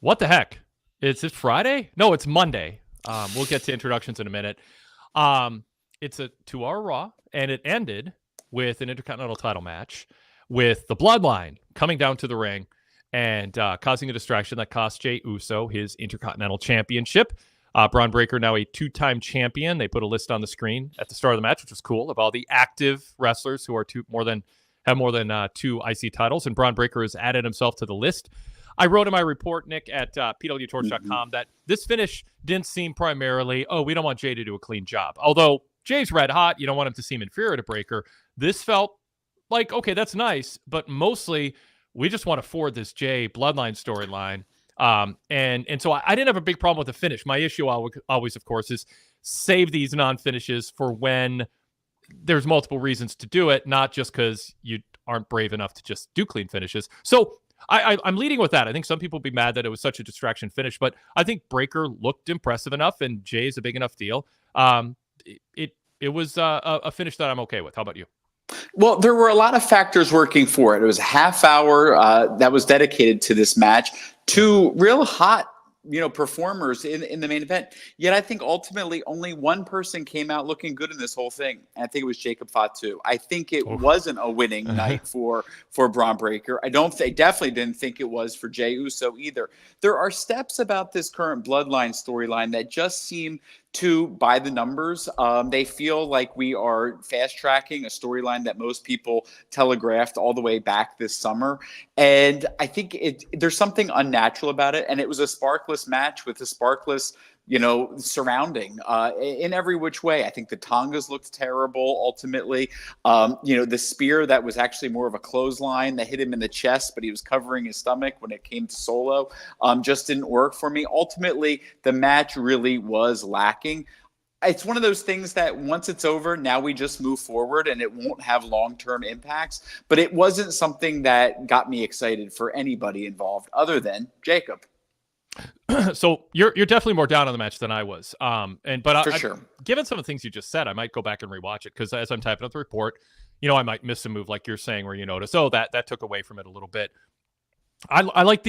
What the heck? Is it Friday? No, it's Monday. We'll get to introductions in a minute. It's a 2-hour Raw, and it ended with an Intercontinental title match with the Bloodline coming down to the ring and causing a distraction that cost Jey Uso his Intercontinental Championship. Braun Breaker, now a 2-time champion. They put a list on the screen at the start of the match, which was cool, of all the active wrestlers who are have more than 2 IC titles, and Braun Breaker has added himself to the list. I wrote in my report, Nick, at PWTorch.com that this finish didn't seem primarily, we don't want Jey to do a clean job. Although Jey's red hot, you don't want him to seem inferior to Breaker. This felt like, okay, that's nice, but mostly we just want to forward this Jey Bloodline storyline. And so I didn't have a big problem with the finish. My issue always, of course, is save these non-finishes for when there's multiple reasons to do it, not just because you aren't brave enough to just do clean finishes. So I'm leading with that. I think some people will be mad that it was such a distraction finish, but I think Breaker looked impressive enough, and Jey's a big enough deal. It was a finish that I'm okay with. How about you? Well, there were a lot of factors working for it. It was a half hour that was dedicated to this match. 2 real hot, performers in the main event. Yet I think ultimately only one person came out looking good in this whole thing. And I think it was Jacob Fatu. I think it wasn't a winning night for Braun Breaker. I definitely didn't think it was for Jey Uso either. There are steps about this current Bloodline storyline that just seem to, by the numbers, they feel like we are fast tracking a storyline that most people telegraphed all the way back this summer. And I think there's something unnatural about it. And it was a sparkless match with a sparkless, surrounding in every which way. I think the Tongas looked terrible ultimately. The spear that was actually more of a clothesline that hit him in the chest, but he was covering his stomach when it came to Solo, just didn't work for me. Ultimately, the match really was lacking. It's one of those things that once it's over, now we just move forward and it won't have long-term impacts. But it wasn't something that got me excited for anybody involved other than Jacob. So you're definitely more down on the match than I was. Sure. Given some of the things you just said, I might go back and rewatch it, because as I'm typing up the report, I might miss a move like you're saying where you notice, that took away from it a little bit. I like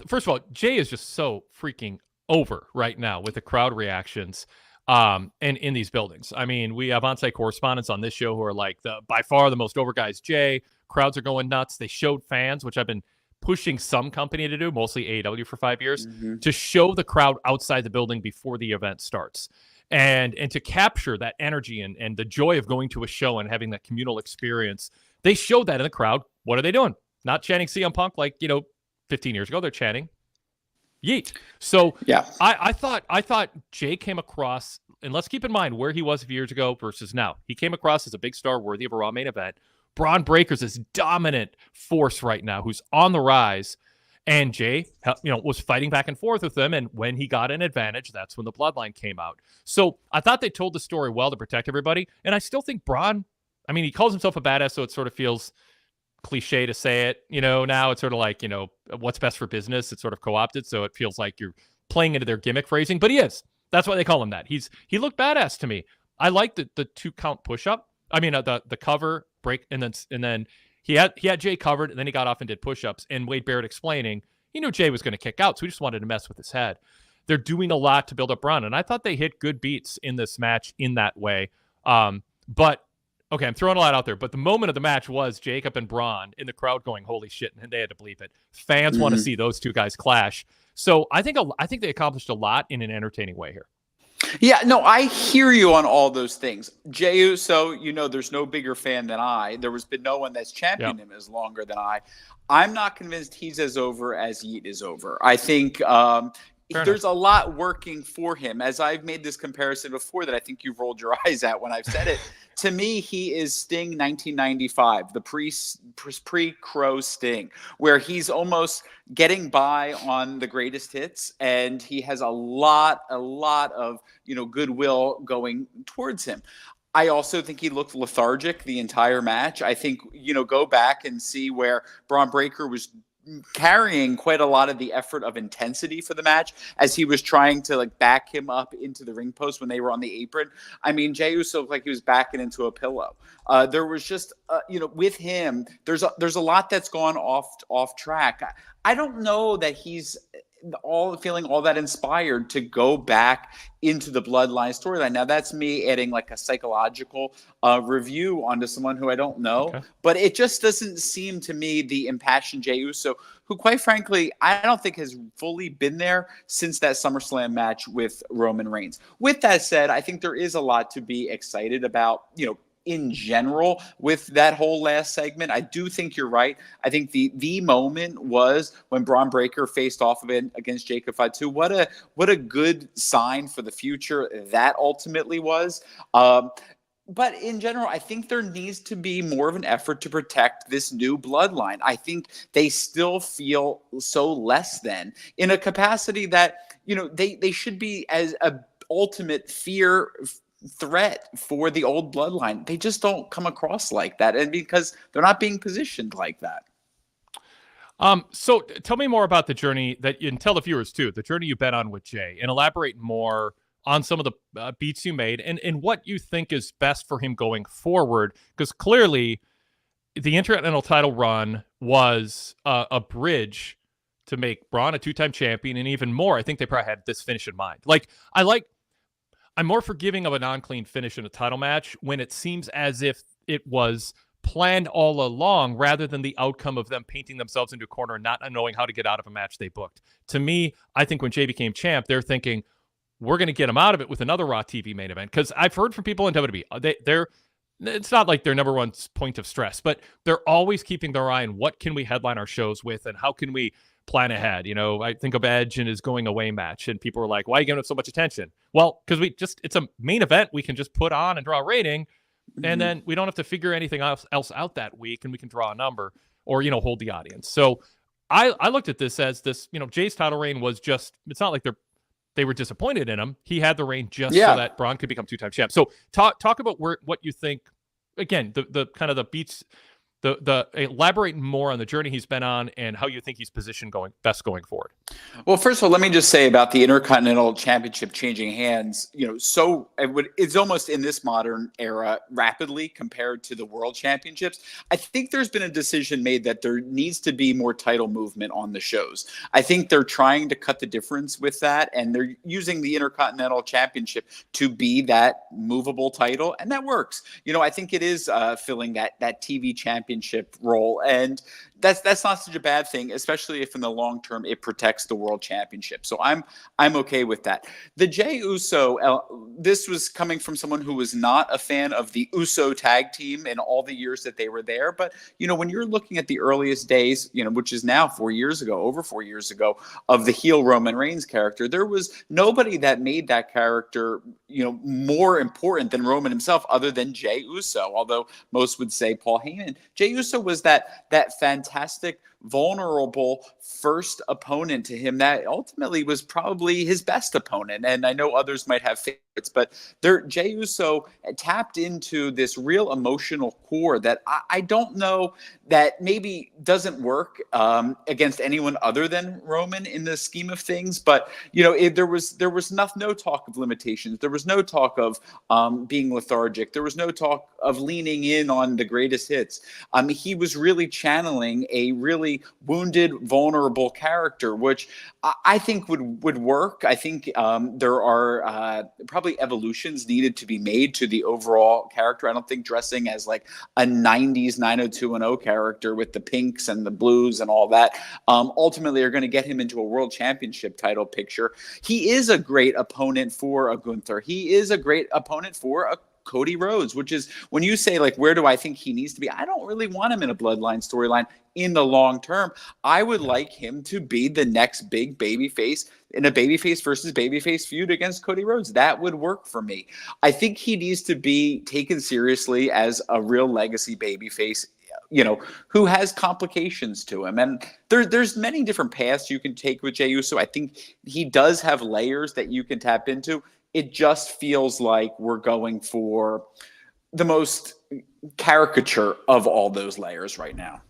first of all, Jey is just so freaking over right now with the crowd reactions and in these buildings. I mean, we have on-site correspondents on this show who are like, by far the most over guy is Jey. Crowds are going nuts. They showed fans, which I've been pushing some company to do, mostly AEW for 5 years, to show the crowd outside the building before the event starts. And to capture that energy and the joy of going to a show and having that communal experience. They showed that in the crowd. What are they doing? Not chanting CM Punk like, 15 years ago. They're chanting Yeet. So yeah, I thought Jey came across, and let's keep in mind where he was a few years ago versus now. He came across as a big star worthy of a Raw main event. Braun Breaker's this dominant force right now who's on the rise, and Jey, was fighting back and forth with him, and when he got an advantage, that's when the Bloodline came out. So I thought they told the story well to protect everybody, and I still think Braun, he calls himself a badass, so it sort of feels cliche to say it, now it's sort of like, what's best for business. It's sort of co-opted, so it feels like you're playing into their gimmick phrasing, but he is. That's why they call him that. He looked badass to me. I like the 2-count push-up. The cover break, and then he had Jey covered, and then he got off and did push-ups, and Wade Barrett explaining he knew Jey was going to kick out, so he just wanted to mess with his head. They're doing a lot to build up Braun, and I thought they hit good beats in this match in that way. But okay, I'm throwing a lot out there, but the moment of the match was Jacob and Braun in the crowd going, holy shit, and they had to bleep it. Fans want to see those two guys clash. So I think they accomplished a lot in an entertaining way here. Yeah, no, I hear you on all those things. Jey Uso, there's no bigger fan than I. There has been no one that's championed him as longer than I. I'm not convinced he's as over as Yeet is over. I think there's a lot working for him. As I've made this comparison before that I think you've rolled your eyes at when I've said it. To me, he is Sting 1995, the pre-Crow Sting, where he's almost getting by on the greatest hits, and he has a lot of goodwill going towards him. I also think he looked lethargic the entire match. I think, go back and see where Braun Breaker was carrying quite a lot of the effort of intensity for the match as he was trying to like back him up into the ring post when they were on the apron. I mean, Jey Uso looked like he was backing into a pillow. There was just, with him, there's a lot that's gone off track. I don't know that he's feeling all that inspired to go back into the Bloodline storyline. Now that's me adding like a psychological review onto someone who I don't know, but it just doesn't seem to me the impassioned Jey Uso, who quite frankly, I don't think has fully been there since that SummerSlam match with Roman Reigns. With that said, I think there is a lot to be excited about, in general with that whole last segment. I do think you're right. I think the moment was when Braun Breaker faced off of it against Jacob Fatu. What a good sign for the future that ultimately was. But in general, I think there needs to be more of an effort to protect this new bloodline. I think they still feel so less than in a capacity that, they should be as a ultimate threat for the old bloodline. They just don't come across like that, and because they're not being positioned like that. So tell me more about the journey and tell the viewers too, the journey you've been on with Jay, and elaborate more on some of the beats you made and what you think is best for him going forward. Because clearly the Intercontinental title run was a bridge to make Braun a 2-time champion, and even more, I think they probably had this finish in mind. I'm more forgiving of a non-clean finish in a title match when it seems as if it was planned all along rather than the outcome of them painting themselves into a corner and not knowing how to get out of a match they booked. To me, I think when Jay became champ, they're thinking, we're going to get him out of it with another Raw TV main event. Because I've heard from people in WWE, it's not like their number one point of stress, but they're always keeping their eye on what can we headline our shows with and how can we plan ahead. I think of Edge and his going away match, and people are like, why are you giving it so much attention? Well, because it's a main event we can just put on and draw a rating, and then we don't have to figure anything else out that week, and we can draw a number or, hold the audience. So I looked at this as this, Jay's title reign was just, it's not like they were disappointed in him. He had the reign just so that Braun could become 2-time champ. So talk about what you think, again, the kind of the beats, the elaborate more on the journey he's been on and how you think he's positioned going forward. Well, first of all, let me just say about the Intercontinental Championship changing hands, it's almost in this modern era rapidly compared to the World Championships. I think there's been a decision made that there needs to be more title movement on the shows. I think they're trying to cut the difference with that, and they're using the Intercontinental Championship to be that movable title, and that works. I think it is filling that TV championship role, and that's not such a bad thing, especially if in the long term it protects the World Championship. So I'm okay with that. The Jey Uso, this was coming from someone who was not a fan of the Uso tag team in all the years that they were there. But when you're looking at the earliest days, which is now over 4 years ago, of the heel Roman Reigns character, there was nobody that made that character more important than Roman himself, other than Jey Uso. Although most would say Paul Heyman, Jey Uso was that fantastic, vulnerable first opponent to him that ultimately was probably his best opponent. And I know others might have favorites, but Jey Uso tapped into this real emotional core that I don't know that maybe doesn't work against anyone other than Roman in the scheme of things. But there was no talk of limitations. There was no talk of being lethargic. There was no talk of leaning in on the greatest hits. He was really channeling a really wounded, vulnerable character, which I think would work. I think there are probably evolutions needed to be made to the overall character. I don't think dressing as like a 90s 90210 character with the pinks and the blues and all that ultimately are going to get him into a World Championship title picture. He is a great opponent for a Gunther. He is a great opponent for a Cody Rhodes, which is when you say like, where do I think he needs to be? I don't really want him in a bloodline storyline in the long term. I would like him to be the next big babyface in a babyface versus babyface feud against Cody Rhodes. That would work for me. I think he needs to be taken seriously as a real legacy babyface, who has complications to him. And there's many different paths you can take with Jey Uso. I think he does have layers that you can tap into. It just feels like we're going for the most caricature of all those layers right now.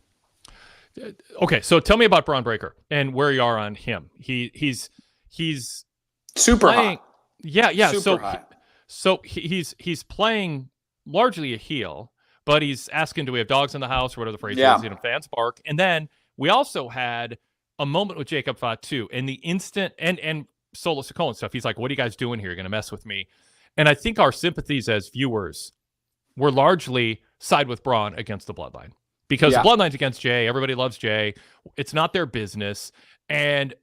Okay, so tell me about Braun Breaker and where you are on him. He's super playing, hot. yeah. Super hot. He's playing largely a heel, but he's asking, "Do we have dogs in the house?" or whatever the phrase Yeah. is. Fans bark. And then we also had a moment with Jacob Fatu, and the instant and Solo Sikoa and stuff. He's like, "What are you guys doing here? You're gonna mess with me." And I think our sympathies as viewers were largely side with Braun against the Bloodline. Because the Bloodline's against Jay. Everybody loves Jay. It's not their business. And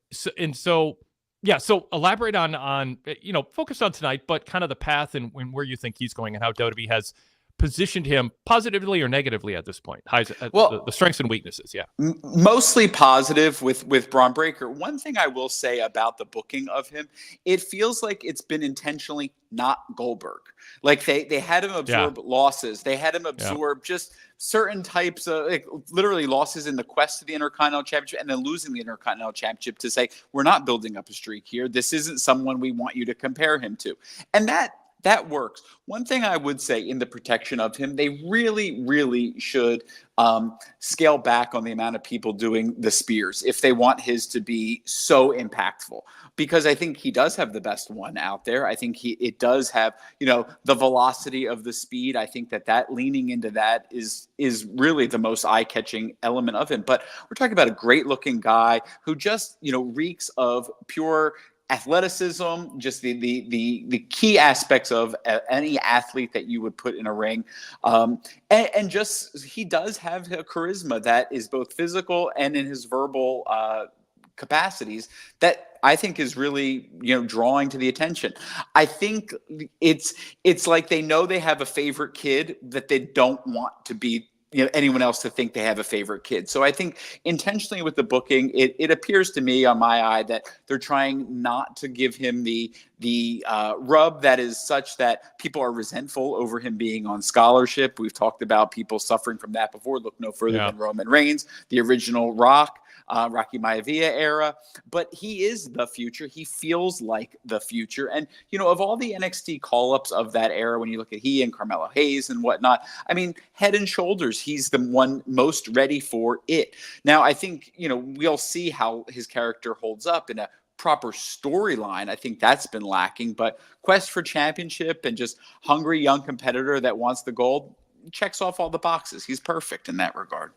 so elaborate on focus on tonight, but kind of the path and where you think he's going and how WWE has positioned him positively or negatively at this point. The strengths and weaknesses, yeah. Mostly positive with Braun Breaker. One thing I will say about the booking of him, it feels like it's been intentionally not Goldberg. Like they had him absorb losses. They had him absorb just certain types of literally losses in the quest to the Intercontinental Championship and then losing the Intercontinental Championship to say, we're not building up a streak here. This isn't someone we want you to compare him to. And that works. One thing I would say in the protection of him, they really, really should scale back on the amount of people doing the spears if they want his to be so impactful. Because I think he does have the best one out there. I think it does have, the velocity of the speed. I think that leaning into that is really the most eye-catching element of him. But we're talking about a great-looking guy who just, reeks of pure athleticism, just the key aspects of any athlete that you would put in a ring. And just, he does have a charisma that is both physical and in his verbal capacities that I think is really, drawing to the attention. I think it's like they know they have a favorite kid that they don't want to be anyone else to think they have a favorite kid. So I think intentionally with the booking, it appears to me on my eye that they're trying not to give him the rub that is such that people are resentful over him being on scholarship. We've talked about people suffering from that before. Look no further than Roman Reigns, the original Rocky Maivia era, but he is the future. He feels like the future. And, of all the NXT call-ups of that era, when you look at he and Carmelo Hayes and whatnot, I mean, head and shoulders, he's the one most ready for it. Now, I think, we'll see how his character holds up in a proper storyline. I think that's been lacking, but quest for championship and just hungry young competitor that wants the gold checks off all the boxes. He's perfect in that regard.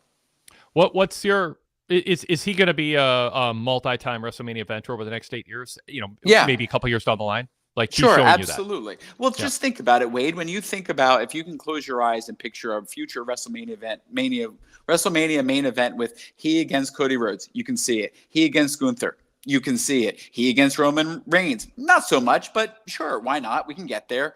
What's your... Is he going to be a multi-time WrestleMania eventer over the next 8 years? Maybe a couple years down the line? Like, sure, absolutely. Well, just think about it, Wade. When you think about, if you can close your eyes and picture a future WrestleMania main event with he against Cody Rhodes, you can see it. He against Gunther, you can see it. He against Roman Reigns, not so much, but sure, why not? We can get there.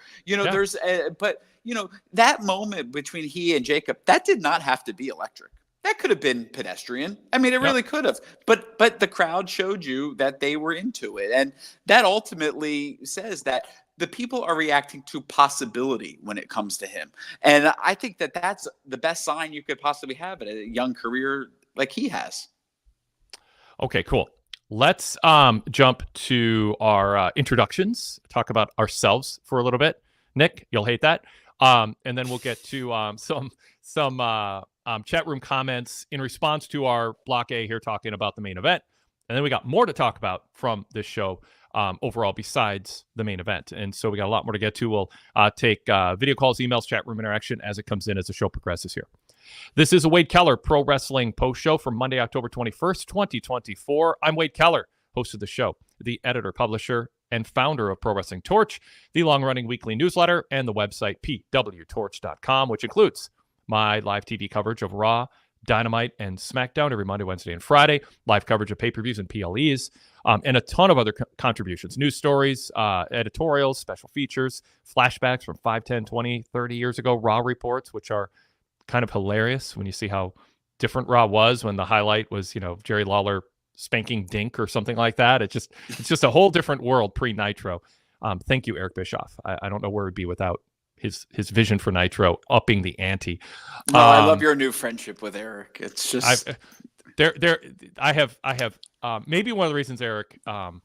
That moment between he and Jacob, that did not have to be electric. That could have been pedestrian. I mean, it really could have. But the crowd showed you that they were into it. And that ultimately says that the people are reacting to possibility when it comes to him. And I think that that's the best sign you could possibly have at a young career like he has. Okay, cool. Let's jump to our introductions, talk about ourselves for a little bit. Nick, you'll hate that. And then we'll get to some chat room comments in response to our Block A here talking about the main event. And then we got more to talk about from this show overall besides the main event. And so we got a lot more to get to. We'll take video calls, emails, chat room interaction as it comes in as the show progresses here. This is a Wade Keller Pro Wrestling post show from Monday, October 21st, 2024. I'm Wade Keller, host of the show, the editor, publisher, and founder of PWTorch, the long-running weekly newsletter, and the website PWTorch.com, which includes my live TV coverage of Raw, Dynamite, and SmackDown every Monday, Wednesday, and Friday, live coverage of pay-per-views and PLEs, and a ton of other contributions, news stories, editorials, special features, flashbacks from 5, 10, 20, 30 years ago, Raw reports, which are kind of hilarious when you see how different Raw was when the highlight was, Jerry Lawler spanking Dink or something like that. It's just a whole different world pre-Nitro. Thank you, Eric Bischoff. I don't know where it'd be without his vision for Nitro, upping the ante. No, I love your new friendship with Eric. It's just I have maybe one of the reasons Eric and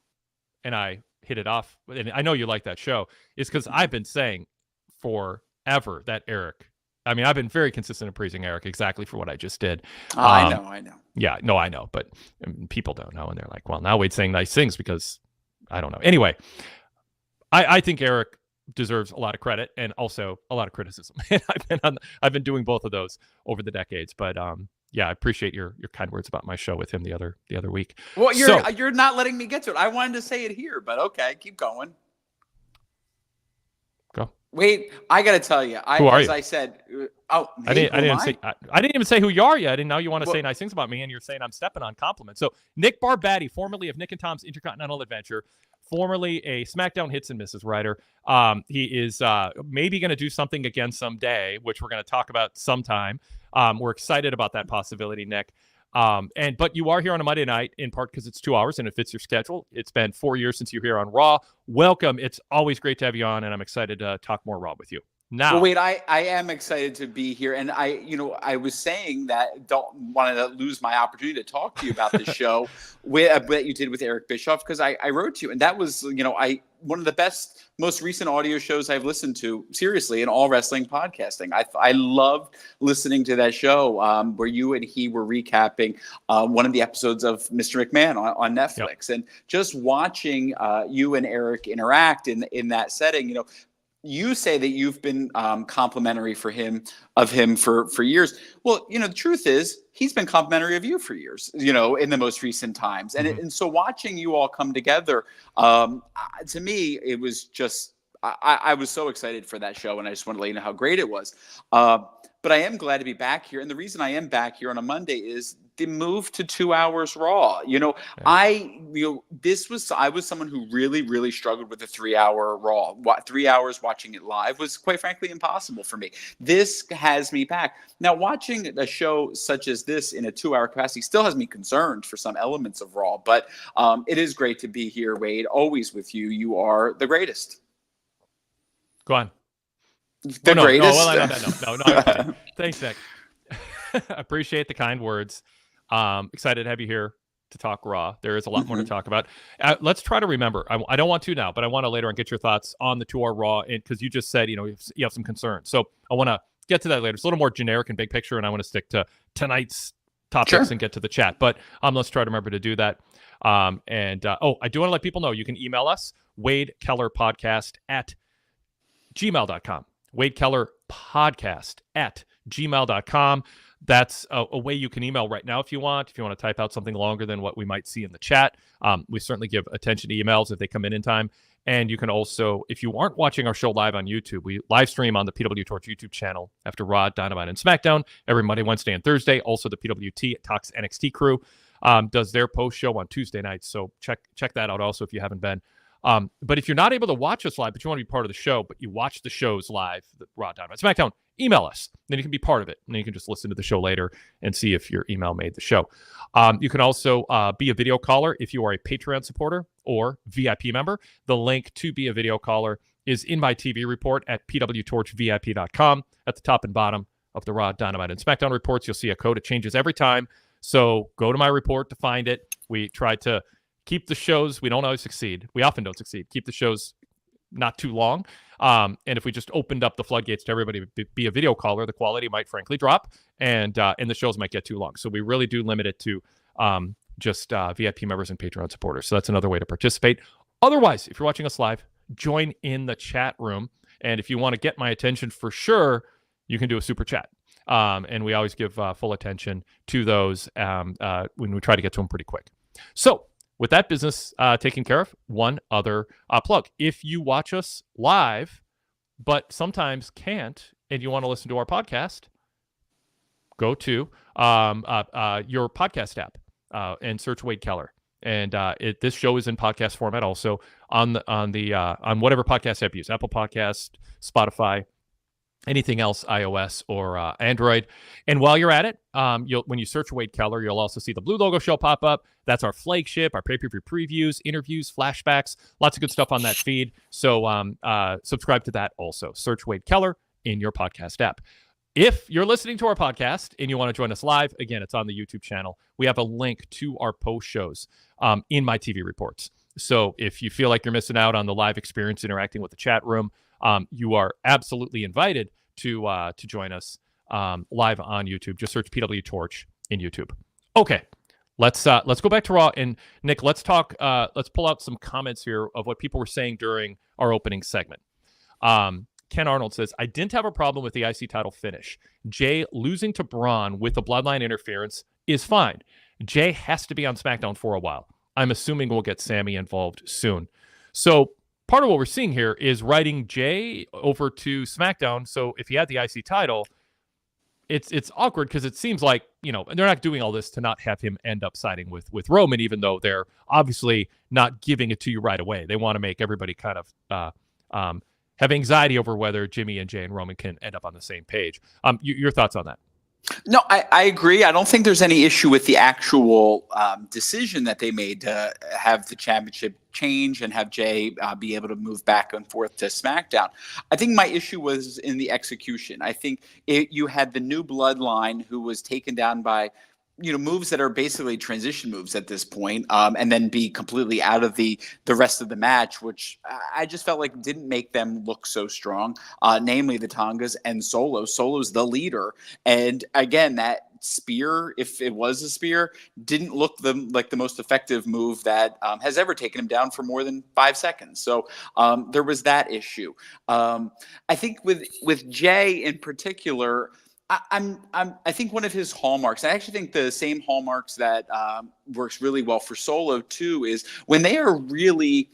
I hit it off, and I know you like that show, is because I've been saying forever that Eric, I mean, I've been very consistent in praising Eric exactly for what I just did. I know. Yeah, no, I know, but people don't know, and they're like, well, now Wade's saying nice things because I don't know. Anyway, I think Eric deserves a lot of credit and also a lot of criticism. And I've been doing both of those over the decades. But yeah, I appreciate your kind words about my show with him the other week. Well, you're not letting me get to it. I wanted to say it here, but okay, keep going. Go. Wait, I got to tell you. Who are you? I said, I didn't even say who you are yet. I didn't know you want to say nice things about me, and you're saying I'm stepping on compliments. So Nick Barbati, formerly of Nick and Tom's Intercontinental Adventure, formerly a SmackDown Hits and Misses writer. He is maybe going to do something again someday, which we're going to talk about sometime. We're excited about that possibility, Nick. But you are here on a Monday night in part because it's 2 hours and it fits your schedule. It's been 4 years since you were here on Raw. Welcome. It's always great to have you on, and I'm excited to talk more Raw with you. Now, well, wait, I am excited to be here. And I was saying that don't want to lose my opportunity to talk to you about this show that you did with Eric Bischoff, because I wrote to you, and that was, one of the best, most recent audio shows I've listened to, seriously, in all wrestling podcasting. I loved listening to that show where you and he were recapping one of the episodes of Mr. McMahon on Netflix. Yep. And just watching you and Eric interact in that setting, you say that you've been complimentary of him for years. Well, the truth is he's been complimentary of you for years, in the most recent times. And and so watching you all come together, to me, it was just, I was so excited for that show, and I just want to let you know how great it was. But I am glad to be back here. And the reason I am back here on a Monday is the move to 2 hours Raw. I was someone who really, really struggled with the 3 hour Raw. 3 hours watching it live was, quite frankly, impossible for me. This has me back. Now, watching a show such as this in a 2 hour capacity still has me concerned for some elements of Raw, but it is great to be here, Wade, always with you. You are the greatest. Go on. The greatest. No. Thanks, Nick. Appreciate the kind words. Excited to have you here to talk Raw. There is a lot more to talk about. Let's try to remember. I don't want to now, but I want to later on get your thoughts on the 2 hour Raw, because you just said you have some concerns. So I want to get to that later. It's a little more generic and big picture, and I want to stick to tonight's topics and get to the chat. But let's try to remember to do that. I do want to let people know you can email us, wadekellerpodcast at gmail.com. wadekellerpodcast at gmail.com. That's a way you can email right now if you want to type out something longer than what we might see in the chat. We certainly give attention to emails if they come in time. And you can also, if you aren't watching our show live on YouTube, we live stream on the PWTorch YouTube channel after Raw, Dynamite, and SmackDown every Monday, Wednesday, and Thursday. Also, the PWT Talks NXT crew does their post show on Tuesday nights. So check that out also if you haven't been. But if you're not able to watch us live, but you want to be part of the show, but you watch the shows live, the Raw, Dynamite, SmackDown, email us. Then you can be part of it. And then you can just listen to the show later and see if your email made the show. You can also be a video caller if you are a Patreon supporter or VIP member. The link to be a video caller is in my TV report at PWTorchVIP.com. At the top and bottom of the Raw, Dynamite, and SmackDown reports, you'll see a code. It changes every time. So go to my report to find it. We try to keep the shows, we don't always succeed. We often don't succeed. Keep the shows not too long. And if we just opened up the floodgates to everybody to be a video caller, the quality might frankly drop, and the shows might get too long. So we really do limit it to just VIP members and Patreon supporters. So that's another way to participate. Otherwise, if you're watching us live, join in the chat room. And if you want to get my attention for sure, you can do a super chat. And we always give full attention to those when we try to get to them pretty quick. So with that business taken care of, one other plug. If you watch us live, but sometimes can't, and you want to listen to our podcast, go to your podcast app and search Wade Keller. And this show is in podcast format also on whatever podcast app you use, Apple Podcast, Spotify, anything else, iOS or Android. And while you're at it, when you search Wade Keller, you'll also see the blue logo show pop up. That's our flagship, our pay-per-view previews, interviews, flashbacks, lots of good stuff on that feed. So subscribe to that also. Search Wade Keller in your podcast app. If you're listening to our podcast and you want to join us live, again, it's on the YouTube channel. We have a link to our post shows in my TV reports. So if you feel like you're missing out on the live experience interacting with the chat room, you are absolutely invited to join us live on YouTube. Just search PWTorch in YouTube. Okay, let's go back to Raw. And Nick, let's talk. Let's pull out some comments here of what people were saying during our opening segment. Ken Arnold says, I didn't have a problem with the IC title finish. Jay losing to Braun with the bloodline interference is fine. Jay has to be on SmackDown for a while. I'm assuming we'll get Sammy involved soon. So part of what we're seeing here is writing Jay over to SmackDown. So if he had the IC title, it's awkward because it seems like, you know, and they're not doing all this to not have him end up siding with Roman, even though they're obviously not giving it to you right away. They want to make everybody kind of have anxiety over whether Jimmy and Jay and Roman can end up on the same page. Your thoughts on that? No, I agree. I don't think there's any issue with the actual decision that they made to have the championship change and have Jay be able to move back and forth to SmackDown. I think my issue was in the execution. I think you had the new bloodline who was taken down by, you know, moves that are basically transition moves at this point, and then be completely out of the rest of the match, which I just felt like didn't make them look so strong, namely the Tongas and Solo. Solo's the leader. And again, that spear, if it was a spear, didn't look like the most effective move that has ever taken him down for more than 5 seconds. So there was that issue. I think with Jay in particular, I think one of his hallmarks, I actually think the same hallmarks that works really well for Solo too, is when they are really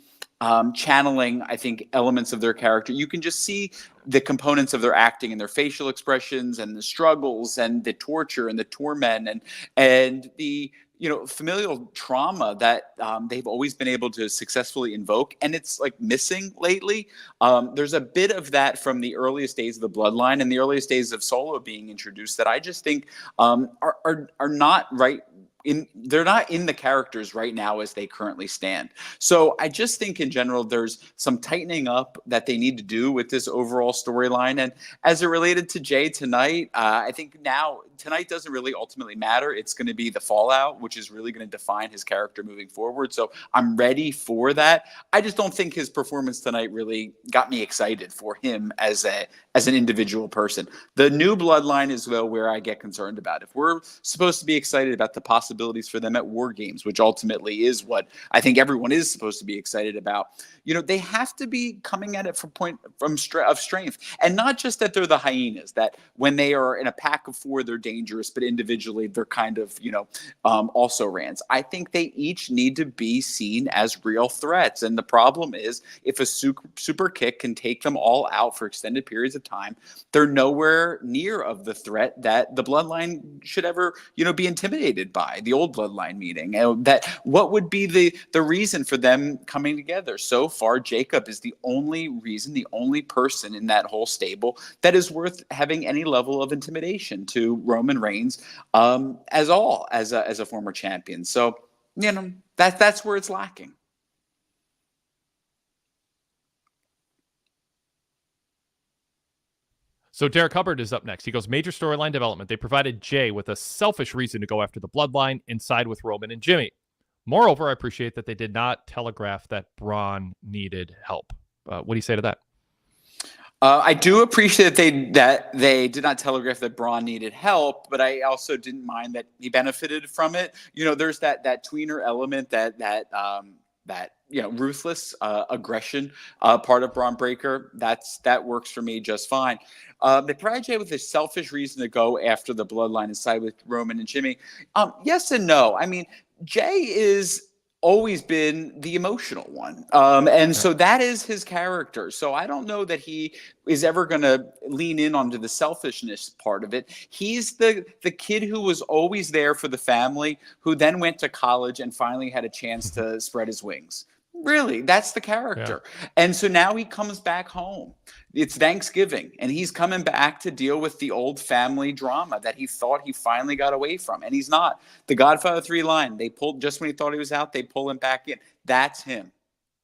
channeling, I think, elements of their character, you can just see the components of their acting and their facial expressions and the struggles and the torture and the torment and the, you know, familial trauma that they've always been able to successfully invoke. And it's like missing lately. There's a bit of that from the earliest days of the bloodline and the earliest days of Solo being introduced that I just think are not right. They're not in the characters right now as they currently stand. So I just think in general, there's some tightening up that they need to do with this overall storyline. And as it related to Jay tonight, I think now tonight doesn't really ultimately matter. It's going to be the fallout, which is really going to define his character moving forward. So I'm ready for that. I just don't think his performance tonight really got me excited for him as an individual person. The new bloodline is though where I get concerned about. If we're supposed to be excited about the possibilities for them at War Games, which ultimately is what I think everyone is supposed to be excited about, you know, they have to be coming at it from of strength, and not just that they're the hyenas, that when they are in a pack of 4 they're dangerous, but individually they're kind of, you know, also rans. I think they each need to be seen as real threats, and the problem is if a super kick can take them all out for extended periods of time, they're nowhere near of the threat that the bloodline should ever, you know, be intimidated by. The old bloodline meeting, that what would be the reason for them coming together? So far, Jacob is the only reason, the only person in that whole stable that is worth having any level of intimidation to Roman Reigns, as a former champion. So, you know, that's where it's lacking. So Derek Hubbard is up next. He goes, major storyline development. They provided Jay with a selfish reason to go after the bloodline and side with Roman and Jimmy. Moreover, I appreciate that they did not telegraph that Braun needed help. What do you say to that? I do appreciate that they did not telegraph that Braun needed help, but I also didn't mind that he benefited from it. You know, there's that tweener element that you know, ruthless aggression part of Braun Breaker. That works for me just fine. They provided Jay with a selfish reason to go after the bloodline and side with Roman and Jimmy. Yes and no. I mean, Jay is always been the emotional one. And so that is his character. So I don't know that he is ever going to lean in onto the selfishness part of it. He's the kid who was always there for the family, who then went to college and finally had a chance to spread his wings. Really, that's the character. Yeah. And so now he comes back home. It's Thanksgiving, and he's coming back to deal with the old family drama that he thought he finally got away from, and he's not. The Godfather 3 line, they pulled just when he thought he was out, they pull him back in. That's him.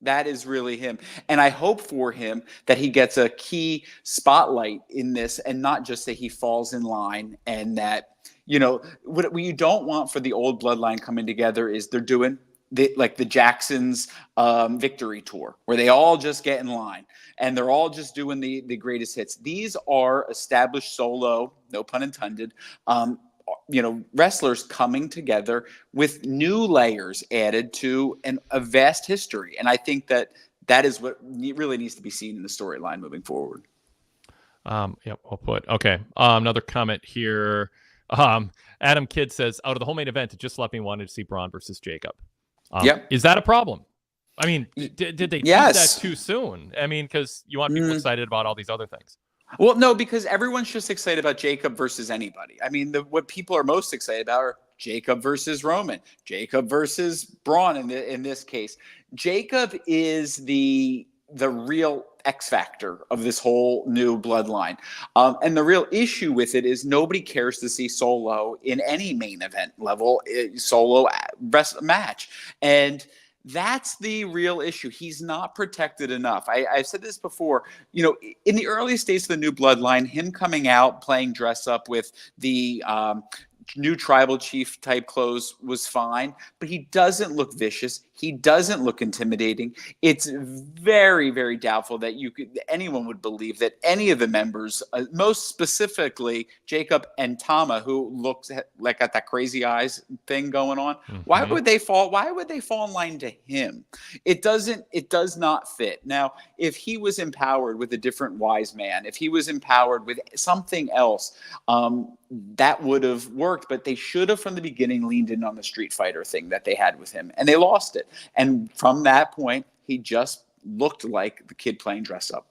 That is really him. And I hope for him that he gets a key spotlight in this and not just that he falls in line, and that, you know, what you don't want for the old bloodline coming together is they're doing the Jacksons victory tour, where they all just get in line and they're all just doing the greatest hits. These are established solo, no pun intended, wrestlers coming together with new layers added to a vast history. And I think that is what really needs to be seen in the storyline moving forward. Yep, I'll put. Okay. Another comment here. Adam Kidd says, out of the whole main event, it just left me wanting to see Braun versus Jacob. Yep. Is that a problem? I mean, did they tease that too soon? I mean, because you want people excited about all these other things. Well, no, because everyone's just excited about Jacob versus anybody. I mean, what people are most excited about are Jacob versus Roman, Jacob versus Braun in this case. Jacob is the real X factor of this whole new bloodline. And the real issue with it is nobody cares to see Solo in any main event level solo match. And that's the real issue. He's not protected enough. I've said this before, in the earliest days of the new bloodline, him coming out, playing dress up with the new tribal chief type clothes was fine, but he doesn't look vicious. He doesn't look intimidating. It's very, very doubtful that anyone would believe that any of the members, most specifically Jacob and Tama, who looks like got that crazy eyes thing going on. Mm-hmm. Why would they fall? Why would they fall in line to him? It does not fit. Now, if he was empowered with a different wise man, if he was empowered with something else, that would have worked, but they should have from the beginning leaned in on the Street Fighter thing that they had with him, and they lost it. And from that point, he just looked like the kid playing dress up.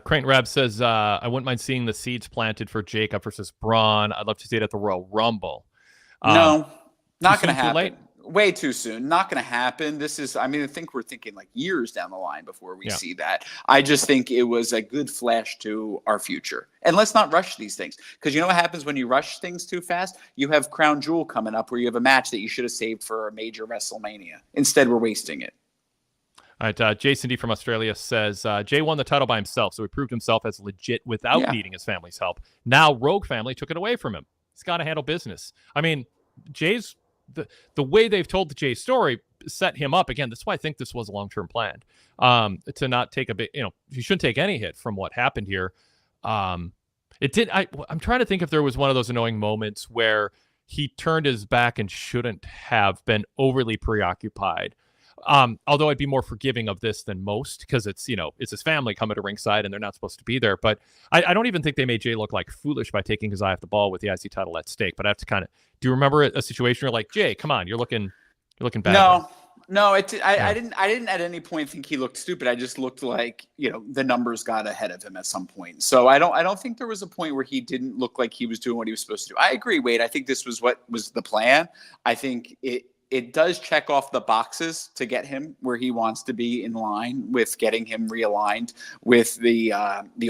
Crank Rab says, I wouldn't mind seeing the seeds planted for Jacob versus Braun. I'd love to see it at the Royal Rumble. No, not going to happen. Late? Way too soon. Not going to happen. I think we're thinking like years down the line before we see that. I just think it was a good flash to our future. And let's not rush these things. Because you know what happens when you rush things too fast? You have Crown Jewel coming up where you have a match that you should have saved for a major WrestleMania. Instead, we're wasting it. All right. Jason D from Australia says, Jay won the title by himself, so he proved himself as legit without needing his family's help. Now Rogue Family took it away from him. He's got to handle business. I mean, Jay's the way they've told the Jay story set him up again. That's why I think this was a long-term plan, to not take a bit. You shouldn't take any hit from what happened here. It did. I'm trying to think if there was one of those annoying moments where he turned his back and shouldn't have been overly preoccupied. Although I'd be more forgiving of this than most because it's his family coming to ringside and they're not supposed to be there. But I don't even think they made Jay look like foolish by taking his eye off the ball with the IC title at stake. But I have to do you remember a situation where like, Jay, come on, you're looking bad. No, I didn't at any point think he looked stupid. I just looked like, the numbers got ahead of him at some point. So I don't think there was a point where he didn't look like he was doing what he was supposed to do. I agree, Wade. I think this was what was the plan. I think it does check off the boxes to get him where he wants to be in line with getting him realigned with the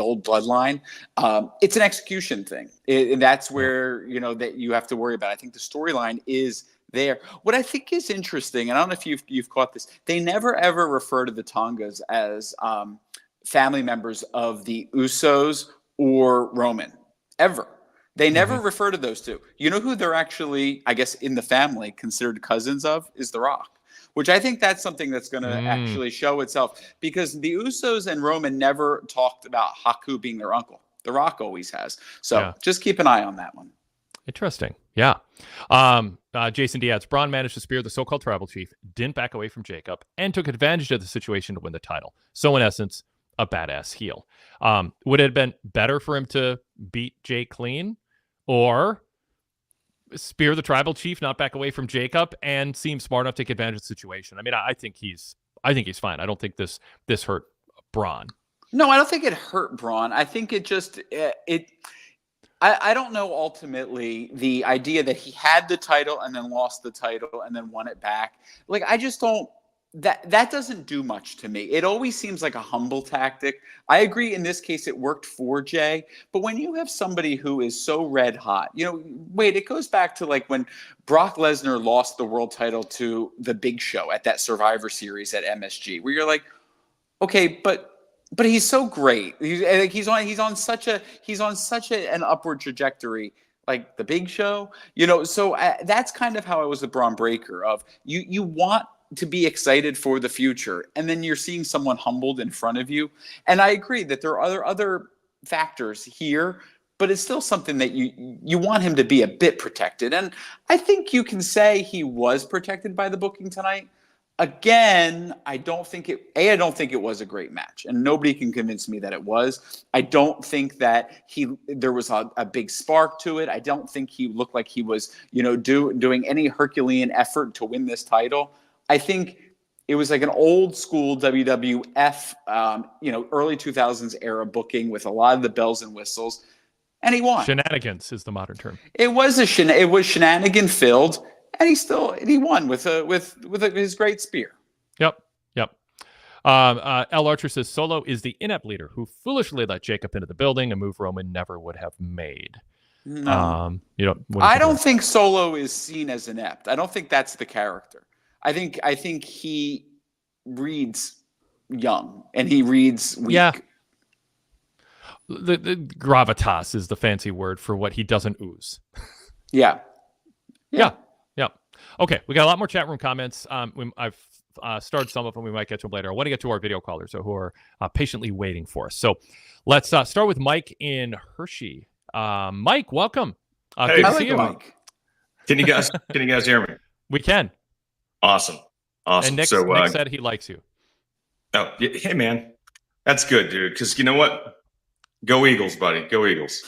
old bloodline. It's an execution thing. And that's where, that you have to worry about. I think the storyline is there. What I think is interesting, and I don't know if you've caught this, they never ever refer to the Tongas as family members of the Usos or Roman, ever. They never refer to those two. You know who they're actually, I guess, in the family considered cousins of is The Rock, which I think that's something that's going to actually show itself because the Usos and Roman never talked about Haku being their uncle. The Rock always has. So just keep an eye on that one. Interesting. Yeah. Jason Diaz, Braun managed to spear the so-called tribal chief, didn't back away from Jacob, and took advantage of the situation to win the title. So in essence, a badass heel. Would it have been better for him to beat Jay clean or spear the tribal chief, not back away from Jacob, and seem smart enough to take advantage of the situation? I mean, I think he's fine. I don't think this hurt Braun. No, I don't think it hurt Braun. I think it just I don't know ultimately the idea that he had the title and then lost the title and then won it back. Like, I just don't. That doesn't do much to me. It always seems like a humble tactic. I agree in this case it worked for Jay, but when you have somebody who is so red hot, wait, it goes back to like when Brock Lesnar lost the world title to the Big Show at that Survivor Series at MSG, where you're like, okay, but he's so great. He's on such an upward trajectory. like the big show, so that's kind of how I was with Braun Breaker of you want to be excited for the future. And then you're seeing someone humbled in front of you. And I agree that there are other factors here, but it's still something that you want him to be a bit protected. And I think you can say he was protected by the booking tonight. Again, I don't think it was a great match, and nobody can convince me that it was. I don't think that there was a big spark to it. I don't think he looked like he was, doing any Herculean effort to win this title. I think it was like an old school WWF, early 2000s era booking with a lot of the bells and whistles, and he won. Shenanigans is the modern term. It was shenanigan filled. And he won with his great spear. Yep. L. Archer says Solo is the inept leader who foolishly let Jacob into the building, a move Roman never would have made. No, I don't think Solo is seen as inept. I don't think that's the character. I think he reads young and he reads weak. Yeah. The gravitas is the fancy word for what he doesn't ooze. Yeah. Okay, we got a lot more chat room comments. I've started some of them. We might get to them later. I want to get to our video callers who are patiently waiting for us. So let's start with Mike in Hershey. Mike, welcome. Hey, good I to see like you. Mike. Can you guys hear me? We can. Awesome. And Nick said he likes you. Oh, hey man, that's good, dude. Because you know what? Go Eagles, buddy. Go Eagles.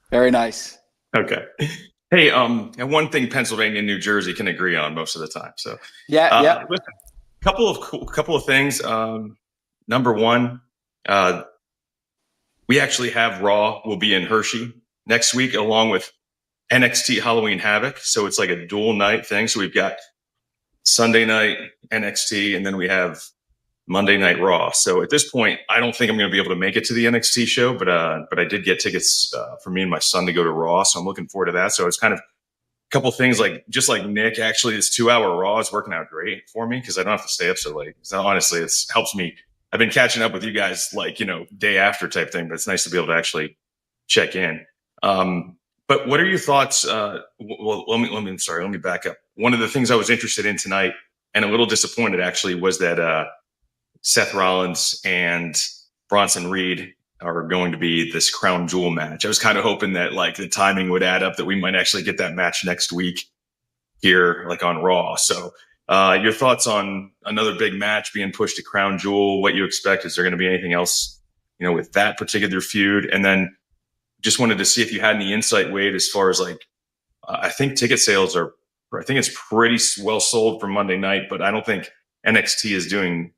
Very nice. Okay. Hey, and one thing Pennsylvania and New Jersey can agree on most of the time. So yeah. Listen, couple of things. Number one, we actually have Raw will be in Hershey next week, along with NXT Halloween Havoc. So it's like a dual night thing. So we've got Sunday night NXT, and then we have Monday Night Raw. So at this point, I don't think I'm going to be able to make it to the NXT show, but I did get tickets for me and my son to go to Raw, so I'm looking forward to that. So it's kind of a couple things just like Nick. Actually, this 2-hour Raw is working out great for me because I don't have to stay up so late. So honestly, it helps me. I've been catching up with you guys day after type thing, but it's nice to be able to actually check in. But what are your thoughts? Well, let me back up. One of the things I was interested in tonight and a little disappointed actually was that Seth Rollins and Bronson Reed are going to be this crown jewel match. I was kind of hoping that the timing would add up, that we might actually get that match next week here, on Raw. So your thoughts on another big match being pushed to crown jewel, what you expect? Is there going to be anything else, with that particular feud? And then just wanted to see if you had any insight, Wade, as far as I think ticket sales I think it's pretty well sold for Monday night, but I don't think NXT is doing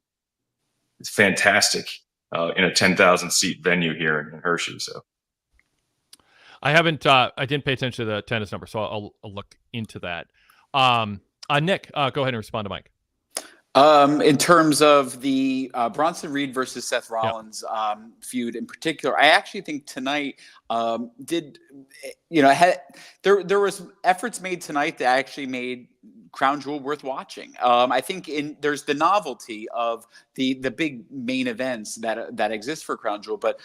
fantastic in a 10,000 seat venue here in Hershey. So I didn't pay attention to the tennis number, so I'll look into that. Nick, go ahead and respond to Mike. In terms of the Bronson Reed versus Seth Rollins feud in particular, I actually think tonight there was efforts made tonight that actually made Crown Jewel worth watching. I think there's the novelty of the big main events that exist for Crown Jewel, but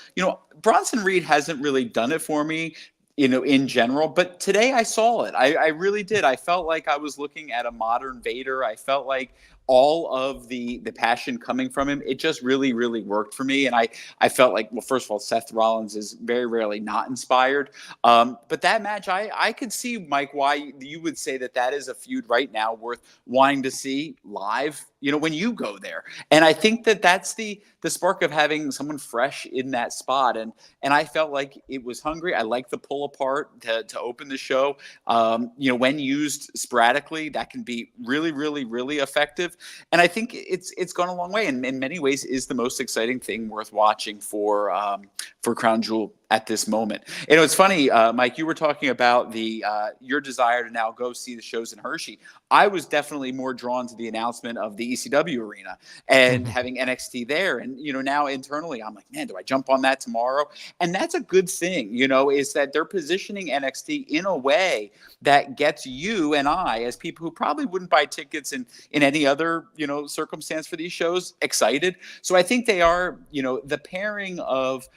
Bronson Reed hasn't really done it for me, in general. But today I saw it. I really did. I felt like I was looking at a modern Vader. I felt like all of the passion coming from him, it just really, really worked for me. And I felt like, well, first of all, Seth Rollins is very rarely not inspired. But that match, I could see, Mike, why you would say that is a feud right now worth wanting to see live, when you go there. And I think that's the spark of having someone fresh in that spot. And I felt like it was hungry. I like the pull apart to open the show. When used sporadically, that can be really, really, really effective. And I think it's gone a long way, and in many ways is the most exciting thing worth watching for Crown Jewel at this moment. It's funny, Mike, you were talking about your desire to now go see the shows in Hershey. I was definitely more drawn to the announcement of the ECW arena and having NXT there. And, now internally, I'm like, man, do I jump on that tomorrow? And that's a good thing, is that they're positioning NXT in a way that gets you and I, as people who probably wouldn't buy tickets in any other, circumstance for these shows, excited. So I think they are, the pairing of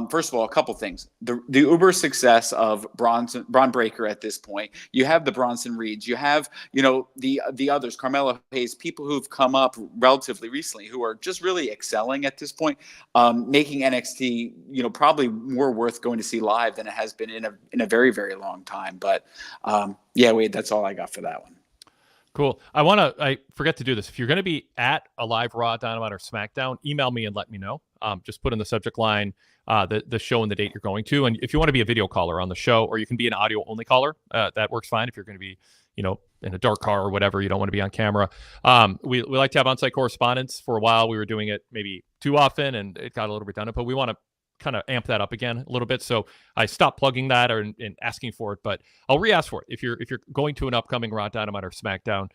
First of all, a couple things. The uber success of Braun Breaker at this point. You have the Bronson Reeds. You have, the others, Carmelo Hayes, people who've come up relatively recently who are just really excelling at this point, making NXT, probably more worth going to see live than it has been in a very, very long time. But yeah, Wade, that's all I got for that one. Cool. I forget to do this. If you're going to be at a live Raw, Dynamite, or SmackDown, email me and let me know. Just put in the subject line the show and the date you're going to. And if you want to be a video caller on the show, or you can be an audio only caller, that works fine. If you're going to be, in a dark car or whatever, you don't want to be on camera. We like to have on-site correspondence. For a while, we were doing it maybe too often, and it got a little redundant, but we want to kind of amp that up again a little bit. So I stopped plugging that and asking for it, but I'll re-ask for it. If you're going to an upcoming Raw, Dynamite, or SmackDown,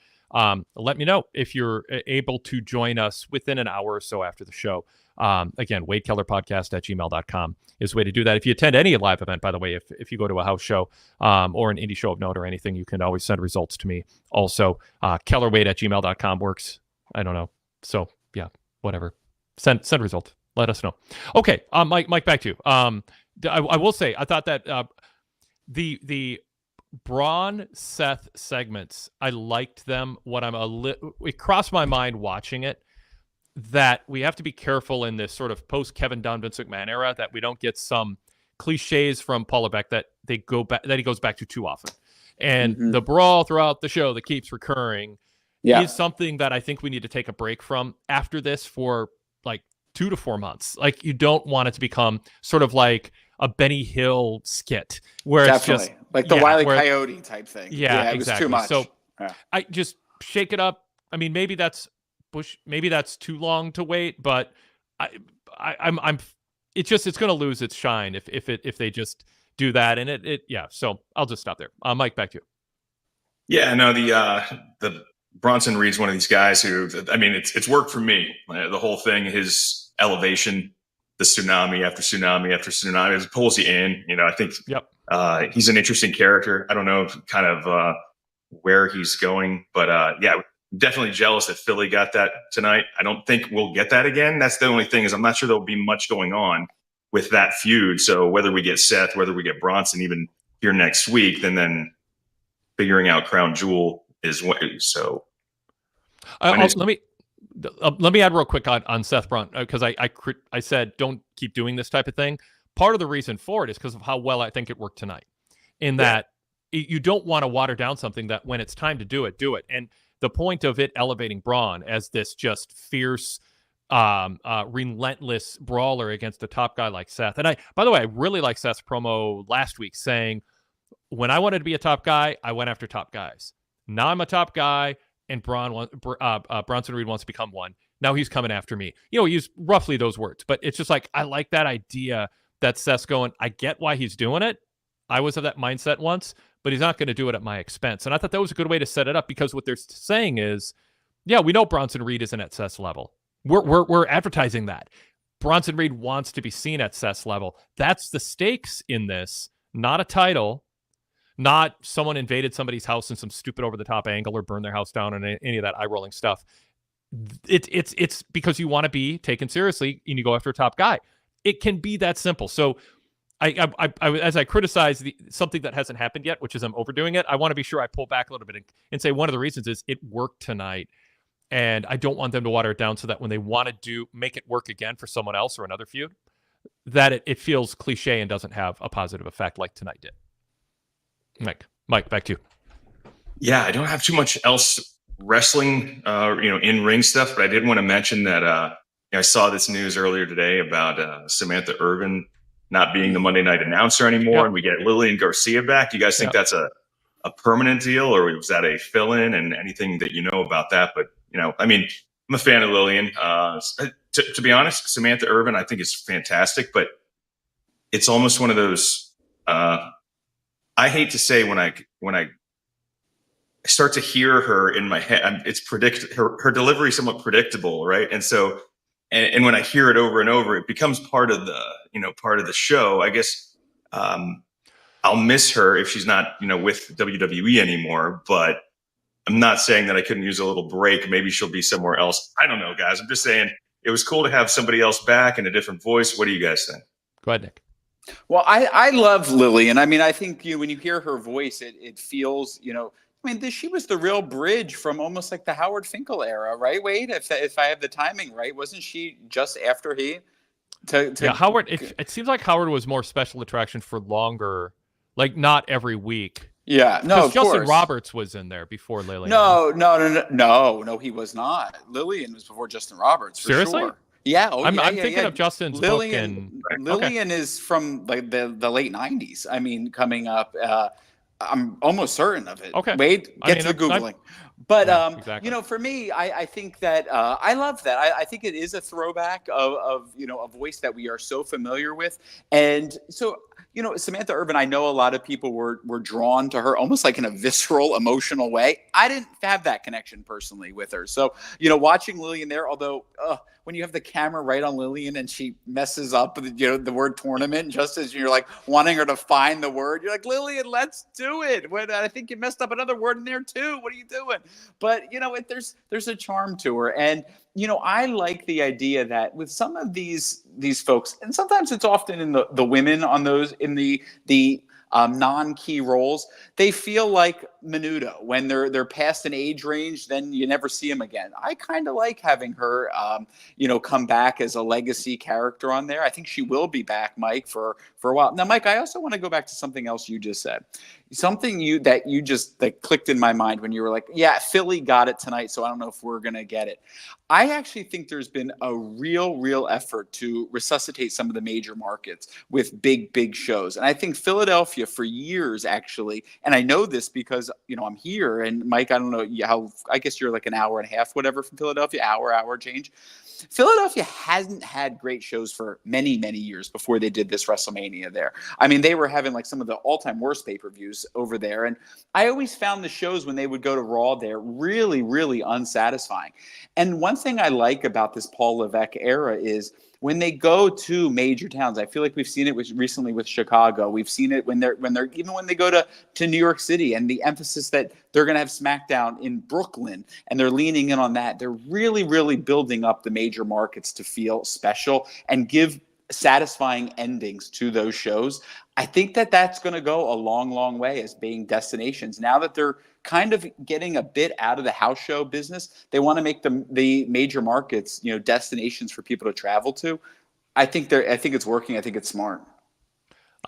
let me know if you're able to join us within an hour or so after the show. Again, wadekellerpodcast@gmail.com is the way to do that. If you attend any live event, by the way, if you go to a house show or an indie show of note or anything, you can always send results to me. Also, kellerwade@gmail.com works. I don't know. So yeah, whatever. Send results. Let us know. Okay, Mike, back to you. I will say, I thought that the Braun Seth segments, I liked them. It crossed my mind watching it that we have to be careful in this sort of post Kevin Dunn, Vince McMahon era that we don't get some cliches from Paul Levesque that he goes back to too often. And the brawl throughout the show that keeps recurring is something that I think we need to take a break from after this for like 2 to 4 months. Like, you don't want it to become sort of like a Benny Hill skit where Definitely. it's just like the Wile E. Coyote type thing. Yeah, it exactly. was too much. So I just shake it up. I mean, maybe that's too long to wait, but it's going to lose its shine if they just do that. And so I'll just stop there. Mike, back to you. Yeah, no, the Bronson Reed's one of these guys who, I mean, it's worked for me. The whole thing, his elevation, the tsunami after tsunami after tsunami, it pulls you in. I think he's an interesting character. I don't know kind of where he's going, but definitely jealous that Philly got that tonight. I don't think we'll get that again. That's the only thing, is I'm not sure there'll be much going on with that feud. So whether we get Seth, whether we get Bronson even here next week, then figuring out Crown Jewel is what. So let me add real quick on Seth Braun, because I said don't keep doing this type of thing. Part of the reason for it is because of how well I think it worked tonight, in that you don't want to water down something that when it's time to do it. And the point of it elevating Braun as this just fierce, relentless brawler against a top guy like Seth. And by the way, I really like Seth's promo last week saying, when I wanted to be a top guy, I went after top guys. Now I'm a top guy, and Bronson Reed wants to become one. Now he's coming after me. He used roughly those words, but it's just like, I like that idea that Seth's going, I get why he's doing it. I was of that mindset once, but he's not going to do it at my expense. And I thought that was a good way to set it up, because what they're saying is, we know Bronson Reed isn't at Seth's level. We're advertising that. Bronson Reed wants to be seen at Seth's level. That's the stakes in this, not a title, not someone invaded somebody's house in some stupid over-the-top angle or burned their house down and any of that eye-rolling stuff. It's because you want to be taken seriously and you go after a top guy. It can be that simple. So I as I criticize something that hasn't happened yet, which is I'm overdoing it, I want to be sure I pull back a little bit and say one of the reasons is it worked tonight, and I don't want them to water it down so that when they want to make it work again for someone else or another feud, that it feels cliche and doesn't have a positive effect like tonight did. Mike, back to you. Yeah, I don't have too much else wrestling, in ring stuff, but I did want to mention that I saw this news earlier today about Samantha Irvin not being the Monday night announcer anymore, and we get Lillian Garcia back. Do you guys think that's a permanent deal, or was that a fill-in? And anything that you know about that? But I mean, I'm a fan of Lillian. To be honest, Samantha Irvin I think is fantastic, but it's almost one of those. I hate to say when I start to hear her in my head, her delivery is somewhat predictable, right? And so, and when I hear it over and over, it becomes part of the show. I guess I'll miss her if she's not with WWE anymore. But I'm not saying that I couldn't use a little break. Maybe she'll be somewhere else. I don't know, guys. I'm just saying it was cool to have somebody else back and a different voice. What do you guys think? Go ahead, Nick. Well, I love Lillian. I mean, I think when you hear her voice, it feels, I mean, she was the real bridge from almost like the Howard Finkel era, right, Wade? If I have the timing right, wasn't she just after he? Yeah, Howard. It seems like Howard was more special attraction for longer, like not every week. Yeah, no, of Justin course. Roberts was in there before Lillian. No, he was not. Lillian was before Justin Roberts. For Seriously? Sure. Yeah, I'm thinking of Justin's Lillian, book. Lillian is from like the late '90s. I mean, coming up. I'm almost certain of it. Okay. Wade, get to the Googling. But, exactly. For me, I think that I love that. I think it is a throwback of a voice that we are so familiar with. And so, Samantha Urban, I know a lot of people were drawn to her almost like in a visceral, emotional way. I didn't have that connection personally with her. So, watching Lillian there, although when you have the camera right on Lillian and she messes up the word tournament, just as you're like wanting her to find the word, you're like, Lillian, let's do it. I think you messed up another word in there too. What are you doing? But there's a charm to her. And I like the idea that with some of these folks, and sometimes it's often in the women on those in the non-key roles, they feel like Menudo. When they're past an age range, then you never see them again. I kind of like having her, come back as a legacy character on there. I think she will be back, Mike, for a while. Now, Mike, I also want to go back to something else you just said. Something that clicked in my mind when you were like, yeah, Philly got it tonight, so I don't know if we're going to get it. I actually think there's been a real effort to resuscitate some of the major markets with big shows. And I think Philadelphia for years, actually, and I know this because, I'm here, and Mike, I don't know I guess you're like an hour and a half, whatever, from Philadelphia, hour change. Philadelphia hasn't had great shows for many years before they did this WrestleMania there. I mean, they were having like some of the all-time worst pay-per-views over there. And I always found the shows when they would go to Raw there really unsatisfying. And one thing I like about this Paul Levesque era is when they go to major towns. I feel like we've seen it recently with Chicago. We've seen it when they go to New York City, and the emphasis that they're going to have SmackDown in Brooklyn, and they're leaning in on that. They're really building up the major markets to feel special and give satisfying endings to those shows. I think that that's going to go a long way as being destinations. Now that they're kind of getting a bit out of the house show business, they want to make the major markets, destinations for people to travel to. I think it's working. I think it's smart.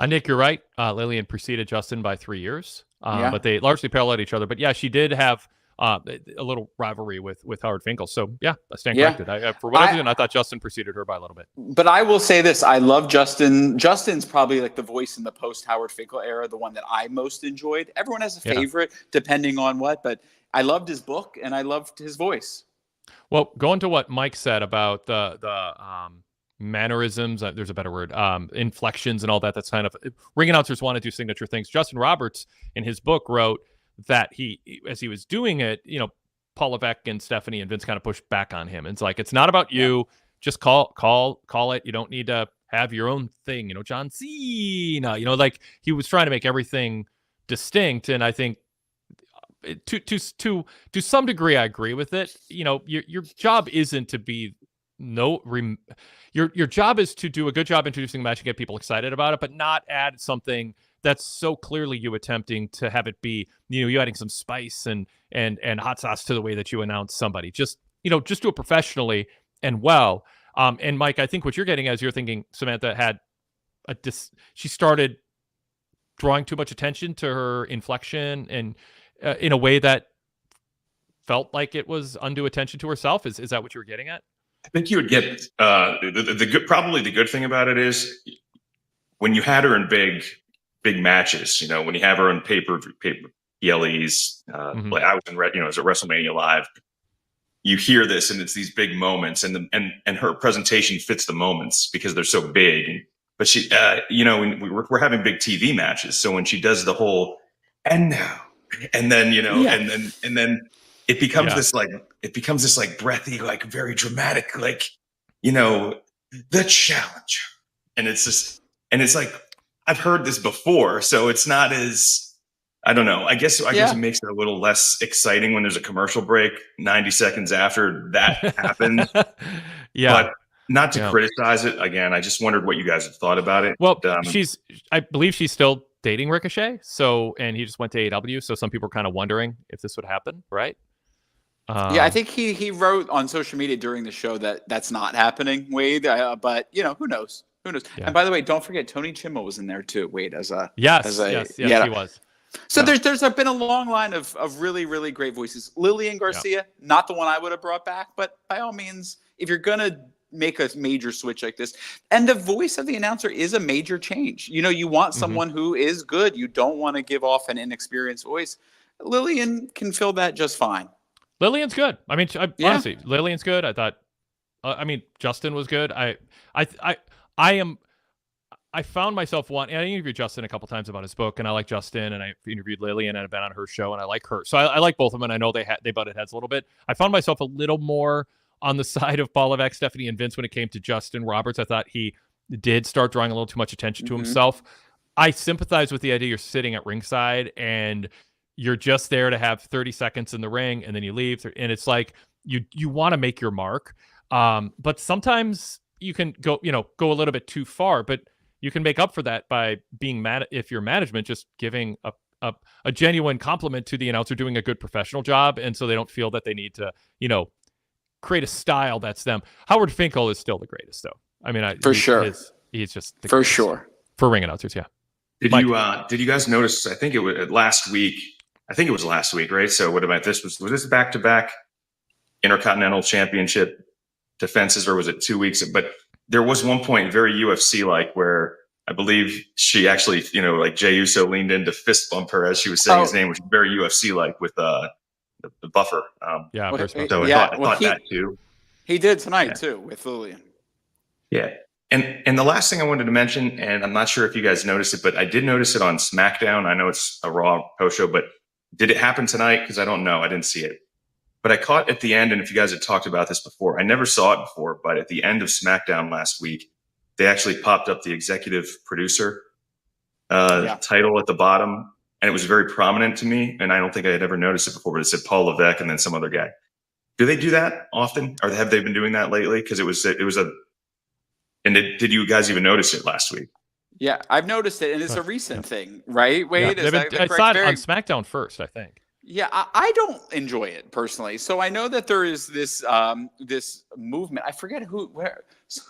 Nick, you're right. Lillian preceded Justin by 3 years, Yeah. but they largely paralleled each other. But yeah, she did have a little rivalry with Howard Finkel. So yeah, I stand corrected. For whatever reason, I thought Justin preceded her by a little bit. But I will say this: I love Justin. Justin's probably like the voice in the post Howard Finkel era, the one that I most enjoyed. Everyone has a favorite depending on what, but I loved his book and I loved his voice. Well, going to what Mike said about the mannerisms, there's a better word, inflections and all that. That's kind of, ring announcers want to do signature things. Justin Roberts in his book wrote that as he was doing it, Paul Levesque and Stephanie and Vince kind of pushed back on him. It's like, it's not about you. Yeah. Just call it. You don't need to have your own thing. John Cena, like he was trying to make everything distinct. And I think to some degree, I agree with it. Your job isn't to be your job is to do a good job introducing the match and get people excited about it, but not add something that's so clearly you attempting to have it be, you adding some spice and hot sauce to the way that you announce somebody. Just do it professionally and well. And Mike, I think what you're getting as you're thinking Samantha had she started drawing too much attention to her inflection and in a way that felt like it was undue attention to herself. Is that what you were getting at? I think you would get probably the good thing about it is when you had her in big matches, when you have her on paper PLEs, like I was in it was at WrestleMania Live, you hear this and it's these big moments and her presentation fits the moments because they're so big. But she, we're having big TV matches. So when she does the whole, and now, and then, and then it becomes this like breathy, like very dramatic, like, the challenger. And it's like, I've heard this before, so it's not as, I don't know. I guess it makes it a little less exciting when there's a commercial break 90 seconds after that happened. Yeah. But not to criticize it again. I just wondered what you guys have thought about it. Well, I believe she's still dating Ricochet. And he just went to AEW. So some people are kind of wondering if this would happen, right? Yeah, I think he wrote on social media during the show that that's not happening, Wade. But who knows? Who knows? Yeah. And by the way, don't forget Tony Chimmo was in there too, Wade, yes, he was. So there's been a long line of really, really great voices. Lillian Garcia, not the one I would have brought back, but by all means, if you're gonna make a major switch like this, and the voice of the announcer is a major change. You want someone who is good. You don't want to give off an inexperienced voice. Lillian can fill that just fine. Lillian's good. I mean, honestly, Lillian's good. I thought. Justin was good. I found myself wanting. I interviewed Justin a couple times about his book, and I like Justin, and I interviewed Lillian, and I've been on her show, and I like her. So I like both of them, and I know they butted heads a little bit. I found myself a little more on the side of Paul Levesque, Stephanie, and Vince when it came to Justin Roberts. I thought he did start drawing a little too much attention to himself. I sympathize with the idea you're sitting at ringside and you're just there to have 30 seconds in the ring, and then you leave, and it's like you want to make your mark, but sometimes you can go a little bit too far, but you can make up for that by being mad if your management just giving a genuine compliment to the announcer doing a good professional job, and so they don't feel that they need to create a style that's them. Howard Finkel is still the greatest, though. I mean, he's just the greatest for ring announcers. Yeah. Did you guys notice? I think it was last week. I think it was last week, right? So what about this? Was this back-to-back Intercontinental Championship defenses, or was it 2 weeks? But there was one point very UFC-like where I believe she actually, like Jey Uso leaned in to fist bump her as she was saying his name, which was very UFC-like with the buffer. I thought that too. He did tonight too with Lillian. Yeah. And the last thing I wanted to mention, and I'm not sure if you guys noticed it, but I did notice it on SmackDown. I know it's a Raw post show, but did it happen tonight? Because I don't know. I didn't see it. But I caught at the end, and if you guys had talked about this before, I never saw it before, but at the end of SmackDown last week, they actually popped up the executive producer title at the bottom, and it was very prominent to me, and I don't think I had ever noticed it before, but it said Paul Levesque and then some other guy. Do they do that often, or have they been doing that lately? Because it was and did you guys even notice it last week? Yeah, I've noticed it, and it's a recent thing, right? Wade, I saw it on SmackDown first, I think. Yeah, I don't enjoy it personally. So I know that there is this this movement. I forget who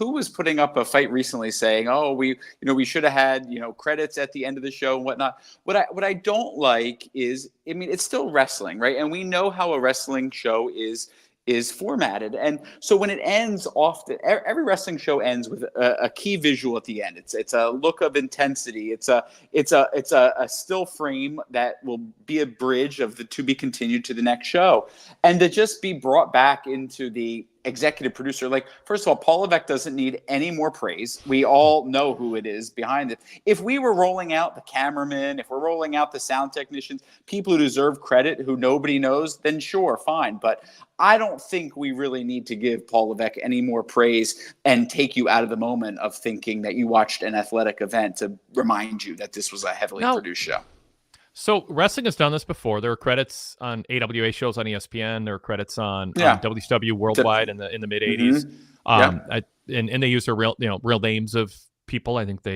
was putting up a fight recently saying, "Oh, we should have had credits at the end of the show and whatnot." What I don't like is, I mean, it's still wrestling, right? And we know how a wrestling show is formatted, and so when it ends, often every wrestling show ends with a key visual at the end. It's a look of intensity. It's a still frame that will be a bridge of the to be continued to the next show, and to just be brought back into the executive producer. Like, first of all, Paul Levesque doesn't need any more praise. We all know who it is behind it. If we were rolling out the cameraman, if we're rolling out the sound technicians, people who deserve credit, who nobody knows, then sure, fine. But I don't think we really need to give Paul Levesque any more praise and take you out of the moment of thinking that you watched an athletic event to remind you that this was a heavily produced show. So wrestling has done this before. There are credits on AWA shows on ESPN. There are credits on WCW Worldwide in the mid '80s. And they use their real names of people. I think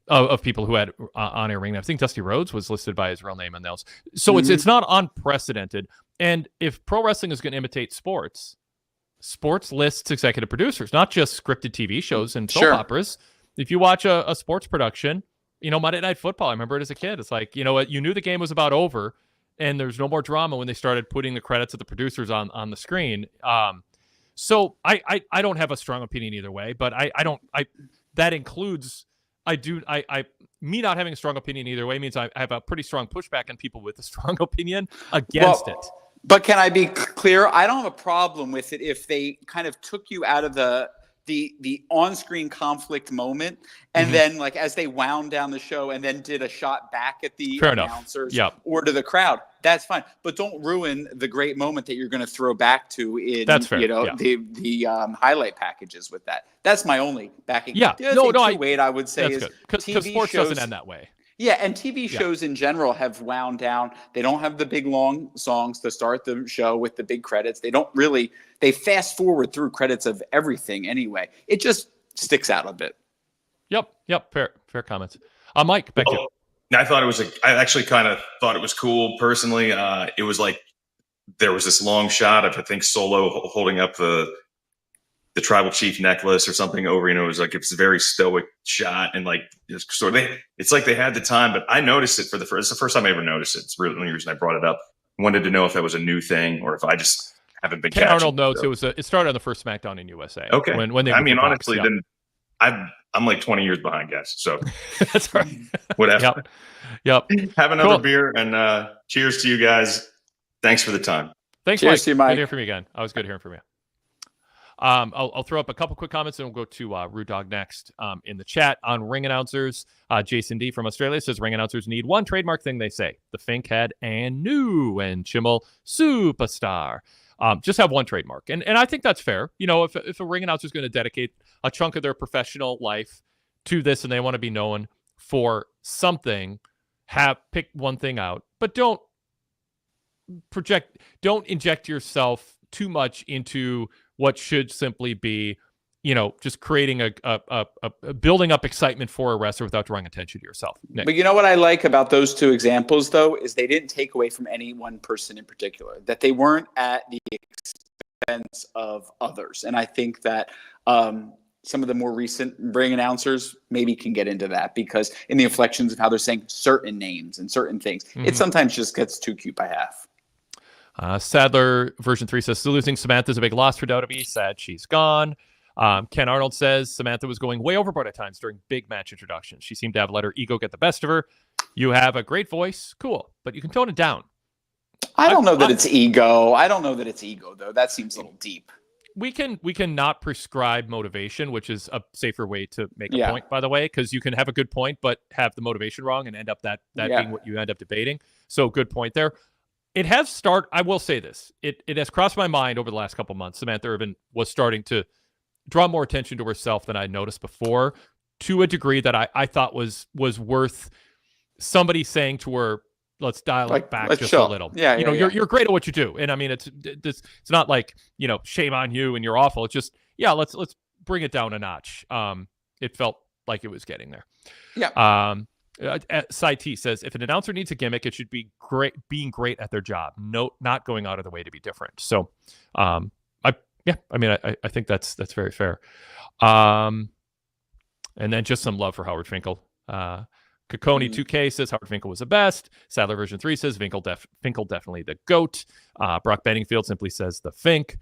of people who had on-air ring. I think Dusty Rhodes was listed by his real name in those. So it's not unprecedented. And if pro wrestling is going to imitate sports lists executive producers, not just scripted TV shows and soap operas. If you watch a sports production, Monday Night Football, I remember it as a kid. It's like, you knew the game was about over and there's no more drama when they started putting the credits of the producers on the screen. So I don't have a strong opinion either way, but that includes, me not having a strong opinion either way means I have a pretty strong pushback on people with a strong opinion against it. But can I be clear? I don't have a problem with it if they kind of took you out of the on-screen conflict moment, and then like as they wound down the show and then did a shot back at the announcers or to the crowd. That's fine, but don't ruin the great moment that you're going to throw back to in the highlight packages with that. That's my only backing. Wade, I would say is because sports doesn't end that way. Yeah, and TV shows in general have wound down. They don't have the big long songs to start the show with the big credits. They don't really they fast forward through credits of everything anyway. It just sticks out a bit. Yep. Fair comments. Mike, back to you. I thought it was I actually kind of thought it was cool personally. It was like there was this long shot of, I think, Solo holding up the tribal chief necklace or something over, it was a very stoic shot, and like it's like they had the time. But I noticed it it's the first time I ever noticed it. It's really the only reason I brought it up. I wanted to know if that was a new thing or if I just haven't been. Ken Arnold notes it started on the first SmackDown in USA. Okay, when they honestly, then I'm like 20 years behind, guys. So that's right. Whatever. Yep. Have another beer, and cheers to you guys. Thanks for the time. Thanks, cheers Mike. to you, Mike. Good to hear from you again. Always good hearing from you. I'll throw up a couple quick comments, and we'll go to Rude Dog next in the chat on ring announcers. Jason D from Australia says ring announcers need one trademark thing they say: the Fink head and new and Chimmel superstar. Just have one trademark, and I think that's fair. If a ring announcer is going to dedicate a chunk of their professional life to this, and they want to be known for something, pick one thing out, but don't inject yourself too much into what should simply be, just creating a building up excitement for a wrestler without drawing attention to yourself. Nick. But you know what I like about those two examples, though, is they didn't take away from any one person in particular, that they weren't at the expense of others. And I think that some of the more recent ring announcers maybe can get into that, because in the inflections of how they're saying certain names and certain things, it sometimes just gets too cute by half. Sadler version 3 says, still losing Samantha's a big loss for WWE. Sad she's gone. Ken Arnold says Samantha was going way overboard at times during big match introductions. She seemed to have let her ego get the best of her. You have a great voice, cool, but you can tone it down. I don't know that it's ego. I don't know that it's ego, though. That seems a little deep. We can not prescribe motivation, which is a safer way to make a point, by the way, because you can have a good point but have the motivation wrong and end up that being what you end up debating. So good point there. It has started. I will say this. It has crossed my mind over the last couple months. Samantha Irvin was starting to draw more attention to herself than I noticed before, to a degree that I thought was worth somebody saying to her, let's dial it back just a little. You're great at what you do. And I mean, it's not like, shame on you and you're awful. It's just, let's bring it down a notch. It felt like it was getting there. Yeah. Sai T says, if an announcer needs a gimmick, it should be being great at their job, not going out of the way to be different. So, I think that's very fair. And then just some love for Howard Finkel. Kakoni 2K says Howard Finkel was the best. Sadler version 3 says Finkel definitely the GOAT. Brock Benningfield simply says the Fink.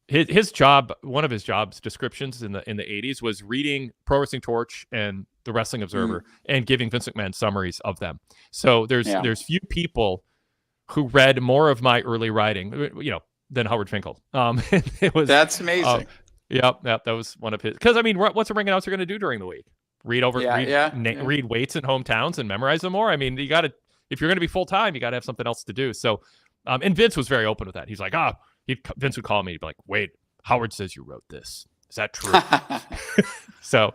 His job, one of his jobs descriptions in the 80s was reading Pro Wrestling Torch and the Wrestling Observer and giving Vince McMahon summaries of them. So there's few people who read more of my early writing, than Howard Finkel. That's amazing. That was one of his. Because I mean, what's a ring announcer going to do during the week? Read weights and hometowns and memorize them more. I mean, you got to, if you're going to be full time, you got to have something else to do. So, and Vince was very open with that. He's like, Vince would call me, he'd be like, Wade, Howard says you wrote this. Is that true? So,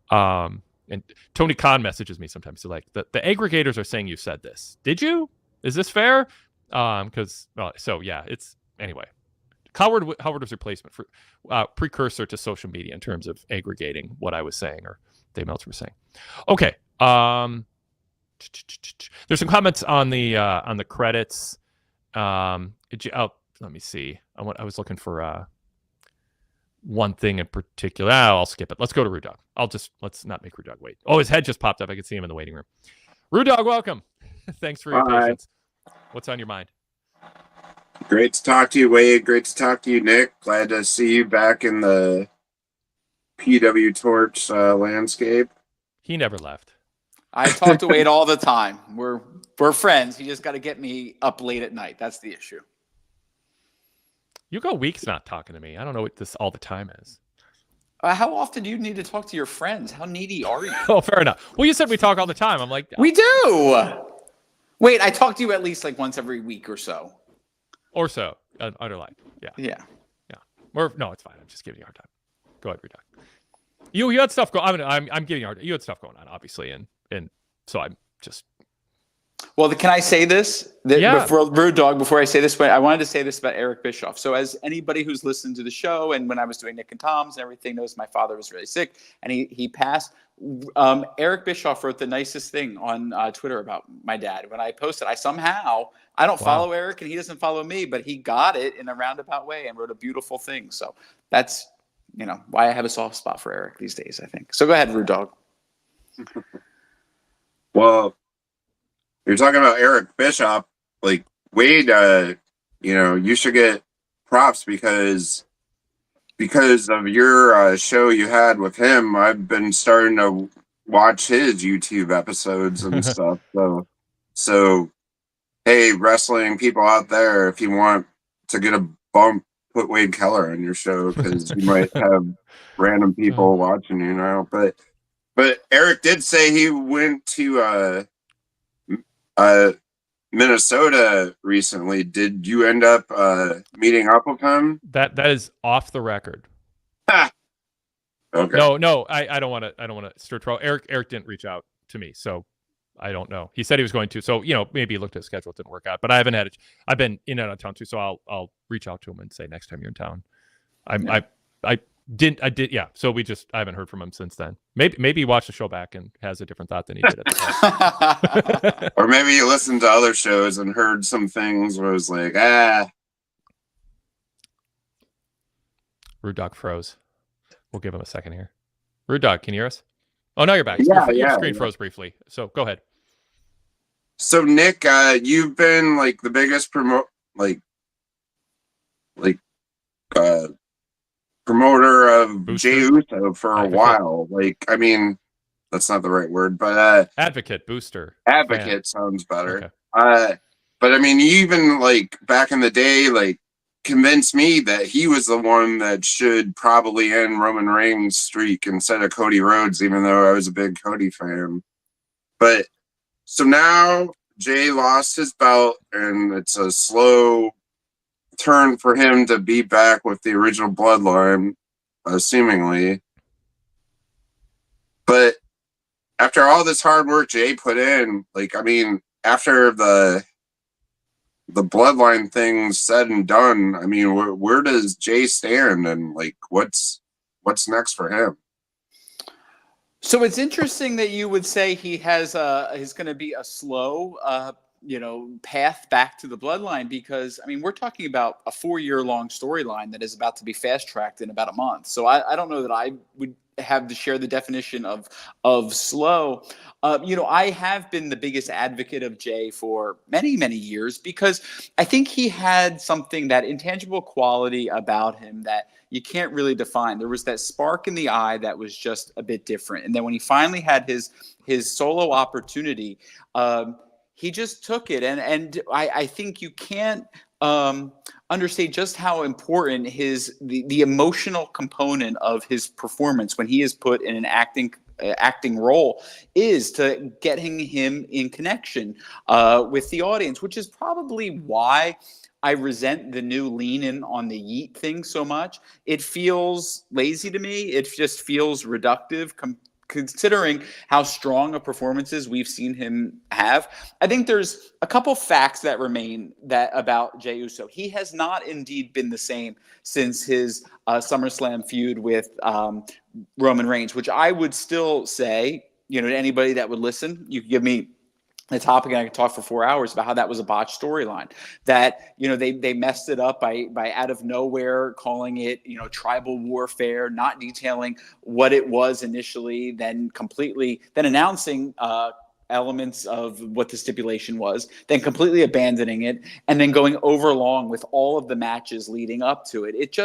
and Tony Khan messages me sometimes. So like the aggregators are saying you said this. Did you? Is this fair? It's anyway. Howard was replacement for precursor to social media in terms of aggregating what I was saying or Dave Meltzer was saying. Okay. There's some comments on the credits. Let me see. I was looking for one thing in particular. I'll skip it. Let's go to Rude Dog. Let's not make Rude Dog wait. Oh, his head just popped up. I could see him in the waiting room. Rude Dog, welcome. Thanks for your patience. What's on your mind? Great to talk to you, Wade. Great to talk to you, Nick. Glad to see you back in the PWTorch landscape. He never left. I talk to Wade all the time. We're friends. He just got to get me up late at night. That's the issue. You go weeks not talking to me. I don't know what this all the time is. How often do you need to talk to your friends? How needy are you? Oh, fair enough. Well, you said we talk all the time. I'm like, we do. Wait, I talk to you at least like once every week or so. Or so. Underlined. Yeah. Or no, it's fine. I'm just giving you a hard time. Go ahead, Rude Dog. You had stuff going. I'm giving you hard. You had stuff going on, obviously, and so I'm just. Well, can I say this? Before Rude Dog, before I say this, I wanted to say this about Eric Bischoff. So as anybody who's listened to the show and when I was doing Nick and Tom's and everything knows, my father was really sick and he passed. Eric Bischoff wrote the nicest thing on Twitter about my dad. When I posted, I don't follow Eric and he doesn't follow me, but he got it in a roundabout way and wrote a beautiful thing. So that's, why I have a soft spot for Eric these days, I think. So go ahead, Rude Dog. Well, you're talking about Eric Bischoff, like Wade, you should get props because of your show you had with him. I've been starting to watch his YouTube episodes and stuff. So, hey, wrestling people out there, if you want to get a bump, put Wade Keller on your show because you might have random people watching, But Eric did say he went to Minnesota recently. Did you end up meeting up with him? That is off the record. Okay. No, I don't want to stir trouble. Eric didn't reach out to me, so I don't know. He said he was going to, so maybe he looked at his schedule, it didn't work out. But I haven't had it. I've been in and out of town too, so I'll reach out to him and say next time you're in town. I did. Yeah. So I haven't heard from him since then. Maybe he watched the show back and has a different thought than he did at the time. Or maybe he listened to other shows and heard some things where it was like, Rude Dog froze. We'll give him a second here. Rude Dog, can you hear us? Oh, now you're back. Your screen froze briefly. So go ahead. So Nick, you've been like the biggest promoter of Booster? Jey Uso for a while. That's not the right word, but advocate, booster, advocate sounds better. Okay. But you even back in the day, convinced me that he was the one that should probably end Roman Reigns' streak instead of Cody Rhodes, even though I was a big Cody fan. But so now Jay lost his belt, and it's a slow turn for him to be back with the original bloodline, seemingly. But after all this hard work Jay put in, after the bloodline thing's said and done, where does Jay stand, and what's next for him? So it's interesting that you would say he has is going to be a slow path back to the bloodline, because we're talking about a 4-year-long storyline that is about to be fast-tracked in about a month. So I don't know that I would have to share the definition of slow. I have been the biggest advocate of Jay for many, many years, because I think he had something, that intangible quality about him that you can't really define. There was that spark in the eye that was just a bit different. And then when he finally had his solo opportunity, he just took it. And I think you can't understate just how important the emotional component of his performance when he is put in an acting role is to getting him in connection with the audience, which is probably why I resent the new lean in on the yeet thing so much. It feels lazy to me. It just feels reductive considering how strong a performances we've seen him have. I think there's a couple facts that remain about Jey Uso. He has not indeed been the same since his SummerSlam feud with Roman Reigns, which I would still say, to anybody that would listen, you could give me a topic and I could talk for 4 hours about how that was a botched storyline, that, they messed it up by out of nowhere calling it, tribal warfare, not detailing what it was initially, then announcing elements of what the stipulation was, then completely abandoning it, and then going over long with all of the matches leading up to it. It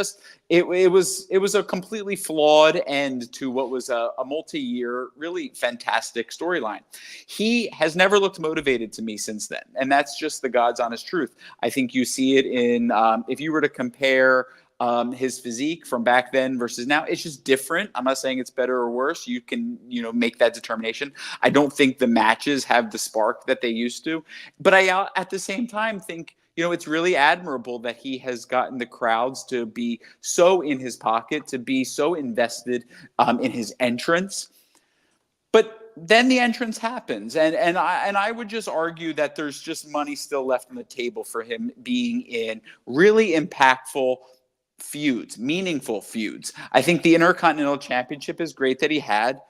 was a completely flawed end to what was a multi-year, really fantastic storyline. He has never looked motivated to me since then, and that's just the God's honest truth. I think you see it in if you were to compare his physique from back then versus now, it's just different. I'm not saying it's better or worse. You can, make that determination. I don't think the matches have the spark that they used to, but I, at the same time, think, it's really admirable that he has gotten the crowds to be so in his pocket, to be so invested in his entrance. But then the entrance happens, and I would just argue that there's just money still left on the table for him being in really impactful feuds, meaningful feuds. I think the Intercontinental Championship is great that he had.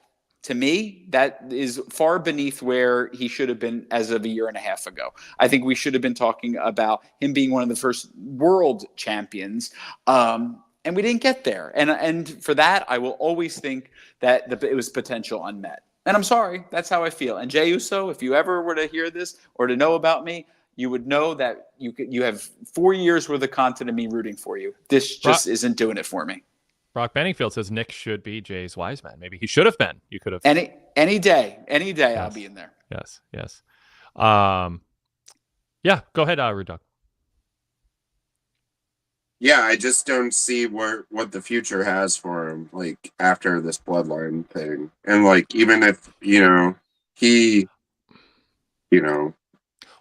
To me, that is far beneath where he should have been as of a year and a half ago. I think we should have been talking about him being one of the first world champions. And we didn't get there. And for that, I will always think that it was potential unmet. And I'm sorry, that's how I feel. And Jey Uso, if you ever were to hear this or to know about me, you would know that you have 4 years worth of content of me rooting for you. This just isn't doing it for me. Brock Benningfield says Nick should be Jay's wise man. Maybe he should have been. You could have any day. Yes. I'll be in there. Yes. Yeah, go ahead, Rude Dog. Yeah, I just don't see what the future has for him, like after this bloodline thing. And like even if, he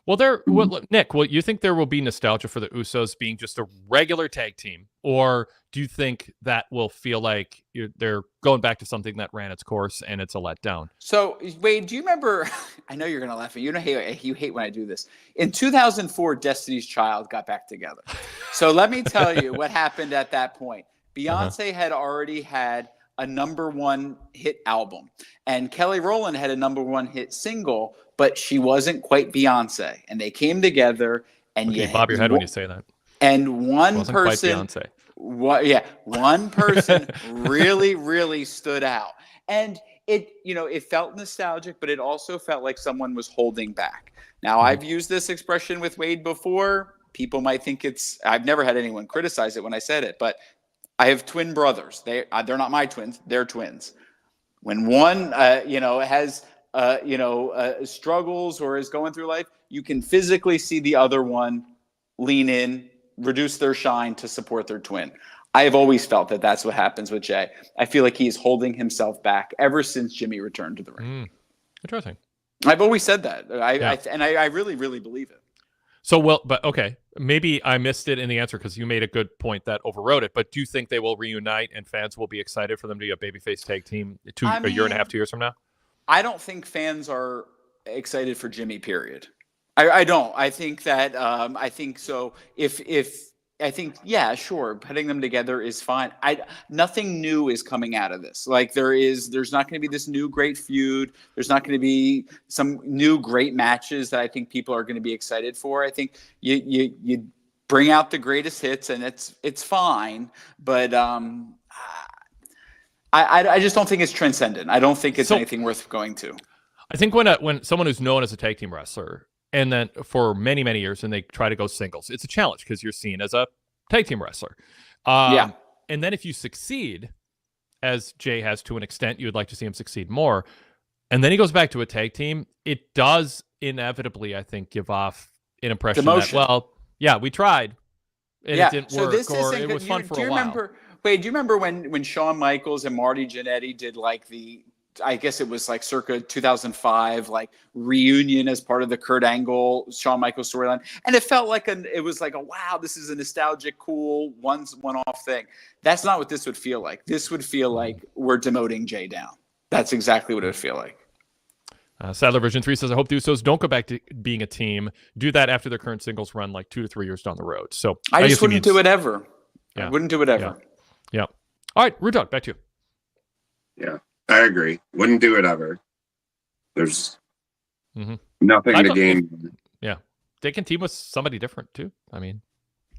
Well, Nick, you think there will be nostalgia for the Usos being just a regular tag team, or do you think that will feel like they're going back to something that ran its course and it's a letdown? So, Wade, do you remember? I know you're going to laugh at you. You hate when I do this. In 2004, Destiny's Child got back together. So let me tell you what happened at that point. Beyonce had already had a #1 hit album, and Kelly Rowland had a #1 hit single, but she wasn't quite Beyonce. And they came together, and you bob your head when you say that. And one person, one person really, really stood out, and it felt nostalgic, but it also felt like someone was holding back. Now, I've used this expression with Wade before. People might think I've never had anyone criticize it when I said it, but I have twin brothers. They're not my twins. They're twins. When one, has, struggles or is going through life, you can physically see the other one lean in, reduce their shine to support their twin. I have always felt that that's what happens with Jey. I feel like he's holding himself back ever since Jimmy returned to the ring. Interesting. I've always said that. I really, really believe it. So, but okay, maybe I missed it in the answer because you made a good point that overrode it. But do you think they will reunite and fans will be excited for them to be a babyface tag team a year and a half, 2 years from now? I don't think fans are excited for Jimmy, period. I don't. I think that I think so. I think, yeah, sure, putting them together is fine. Nothing new is coming out of this. Like there's not going to be this new great feud. There's not going to be some new great matches that I think people are going to be excited for. I think you bring out the greatest hits and it's fine. But I just don't think it's transcendent. I don't think it's anything worth going to. I think when someone who's known as a tag team wrestler, and then for many, many years, and they try to go singles, it's a challenge because you're seen as a tag team wrestler. And then if you succeed, as Jey has to an extent, you would like to see him succeed more. And then he goes back to a tag team. It does inevitably, I think, give off an impression that, we tried and it didn't work, or it was fun for a while. Wait, do you remember when Shawn Michaels and Marty Jannetty did like I guess it was like circa 2005, like reunion as part of the Kurt Angle, Shawn Michaels storyline. And it felt like it was like wow, this is a nostalgic, cool, one-off thing. That's not what this would feel like. This would feel like we're demoting Jey down. That's exactly what it would feel like. Sadler Version 3 says, I hope the Usos don't go back to being a team. Do that after their current singles run, like 2 to 3 years down the road. So I just wouldn't do it ever. Yeah. I wouldn't do it ever. Yeah. All right, Rude Dog, back to you. Yeah. I agree. Wouldn't do it ever. There's nothing to gain. Yeah. They can team with somebody different too. I mean,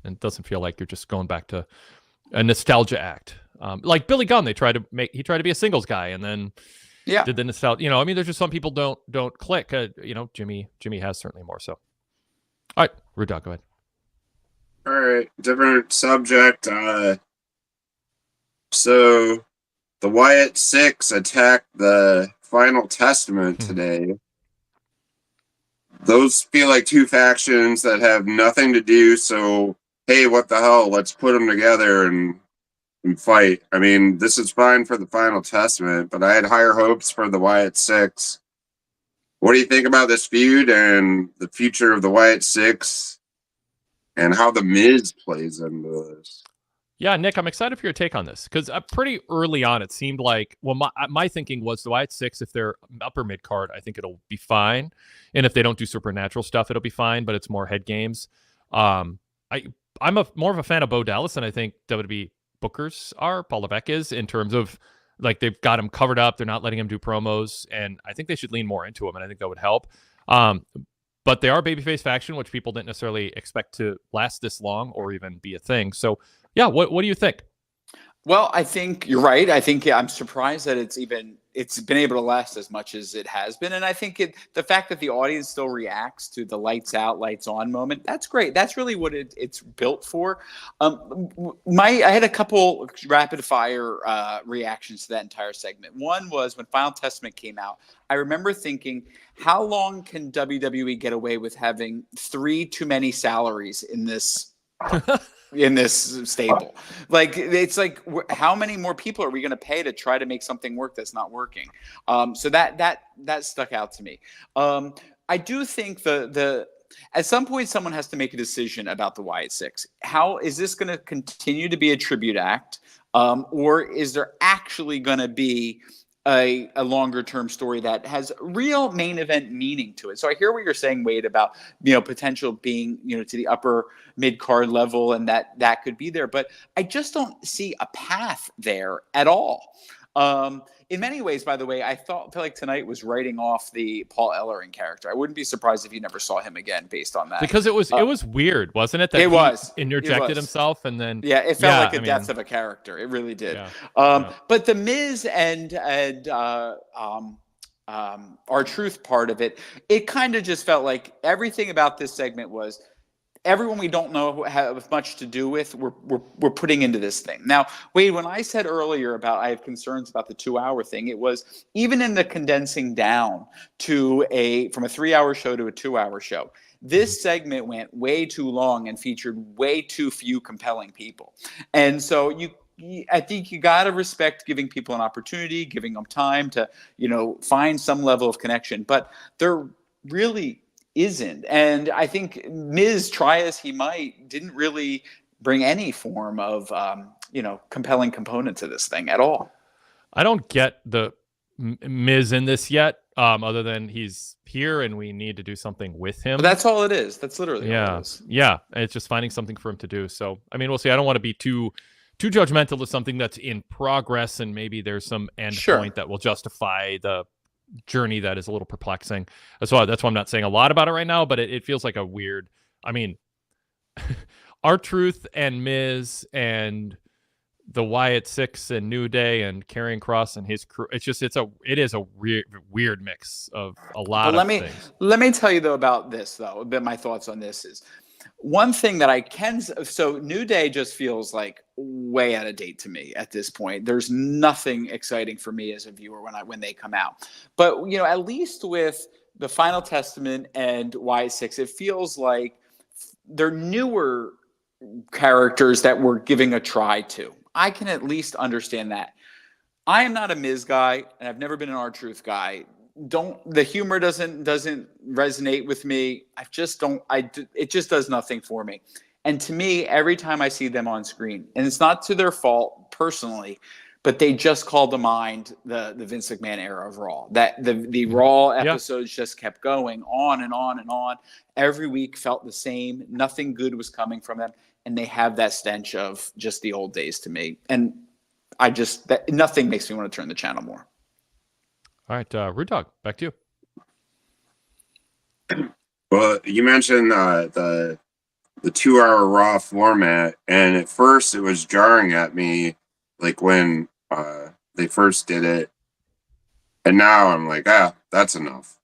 and it doesn't feel like you're just going back to a nostalgia act. Like Billy Gunn, he tried to be a singles guy and then did the nostalgia. I mean, there's just some people don't click. Jimmy has certainly more so. All right, Rude Dog, go ahead. All right, different subject. So the Wyatt Six attacked the Final Testament today. Those feel like two factions that have nothing to do. So, hey, what the hell? Let's put them together and fight. I mean, this is fine for the Final Testament, but I had higher hopes for the Wyatt Six. What do you think about this feud and the future of the Wyatt Six and how the Miz plays into this? Yeah, Nick, I'm excited for your take on this because pretty early on, it seemed like, well, my thinking was the Wyatt Six, if they're upper mid card, I think it'll be fine, and if they don't do supernatural stuff, it'll be fine. But it's more head games. Um, I'm more of a fan of Bo Dallas than I think WWE bookers are. Paul Levesque is, in terms of like they've got him covered up. They're not letting him do promos, and I think they should lean more into him, and I think that would help. But they are a babyface faction, which people didn't necessarily expect to last this long or even be a thing. So, yeah, what do you think? Well, I think you're right. I think I'm surprised that it's been able to last as much as it has been. And I think the fact that the audience still reacts to the lights out, lights on moment, that's great. That's really what it's built for. I had a couple rapid fire reactions to that entire segment. One was when Final Testament came out. I remember thinking, how long can WWE get away with having 3 too many salaries in this in this stable? Like, it's like, how many more people are we going to pay to try to make something work that's not working? So that stuck out to me. I do think at some point someone has to make a decision about the Wyatt Six. How is this going to continue to be a tribute act, or is there actually going to be a longer term story that has real main event meaning to it? So I hear what you're saying, Wade, about, potential being, to the upper mid card level, and that could be there, but I just don't see a path there at all. In many ways, by the way, I felt like tonight was writing off the Paul Ellering character. I wouldn't be surprised if you never saw him again based on that. Because it was weird, wasn't it? That he interjected himself, and then it felt like a death of a character. It really did. Yeah. But the Miz and R-Truth part of it, it kind of just felt like everything about this segment was, everyone we don't know have much to do with, we're putting into this thing. Now, Wade, when I said earlier about I have concerns about the 2-hour thing, it was even in the condensing down from a 3-hour show to a 2-hour show. This segment went way too long and featured way too few compelling people. And so I think you got to respect giving people an opportunity, giving them time to, find some level of connection. But there really isn't. And I think Miz, try as he might, didn't really bring any form of, compelling component to this thing at all. I don't get the Miz in this yet, other than he's here and we need to do something with him. But that's all it is. That's literally all it is. Yeah. It's just finding something for him to do. So, I mean, we'll see. I don't want to be too judgmental of something that's in progress, and maybe there's some end point that will justify the journey that is a little perplexing. That's why I'm not saying a lot about it right now, but it feels like a weird, I mean, R-Truth and Miz and the Wyatt Six and New Day and Karrion Kross and his crew. It is a weird mix of a lot of things. Let me tell you though about this though, my thoughts on this is, one thing that so New Day just feels like way out of date to me at this point. There's nothing exciting for me as a viewer when they come out. But, at least with the Final Testament and Wyatt Six, it feels like they're newer characters that we're giving a try to. I can at least understand that. I am not a Miz guy, and I've never been an R-Truth guy. The humor doesn't resonate with me. It just does nothing for me. And to me, every time I see them on screen, and it's not to their fault personally, but they just called to mind the Vince McMahon era of Raw. That the Raw episodes just kept going on and on and on. Every week felt the same. Nothing good was coming from them. And they have that stench of just the old days to me. And nothing makes me want to turn the channel more. All right, Rude Dog, back to you. Well, you mentioned the 2-hour Raw format, and at first it was jarring at me, like when they first did it, and now I'm like, that's enough.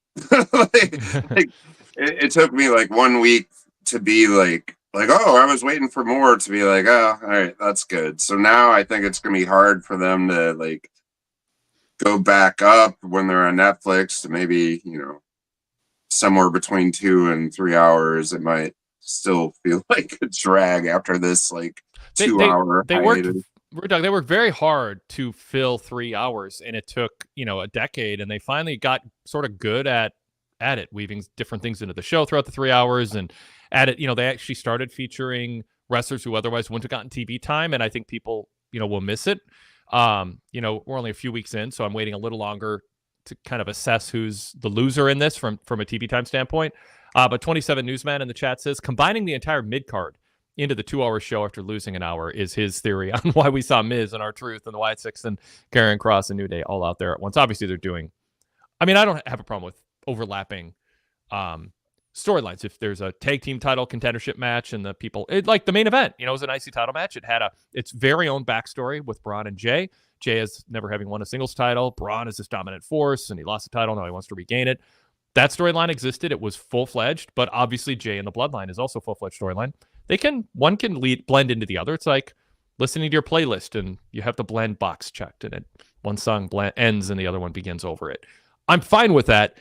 It took me like 1 week to be like, oh, I was waiting for more, to be like, oh, all right, that's good. So now I think it's gonna be hard for them to like go back up when they're on Netflix to maybe, somewhere between 2 and 3 hours. It might still feel like a drag after this like 2-hour hiatus. They worked very hard to fill 3 hours, and it took, a decade, and they finally got sort of good at it, weaving different things into the show throughout the 3 hours, and at it, they actually started featuring wrestlers who otherwise wouldn't have gotten TV time, and I think people, will miss it. We're only a few weeks in, so I'm waiting a little longer to kind of assess who's the loser in this from a TV time standpoint. But 27 Newsman in the chat says, combining the entire mid-card into the 2-hour show after losing an hour is his theory on why we saw Miz and R-Truth and the Wyatt Six and Karrion Kross and New Day all out there at once. Obviously, they're doing... I mean, I don't have a problem with overlapping storylines. If there's a tag team title contendership match and the people... like the main event, it was an IC title match. It had its very own backstory with Braun and Jay. Jay is never having won a singles title. Braun is this dominant force, and he lost the title. Now he wants to regain it. That storyline existed. It was full-fledged, but obviously Jay and the Bloodline is also a full-fledged storyline. One can blend into the other. It's like listening to your playlist and you have the blend box checked and one song ends and the other one begins over it. I'm fine with that,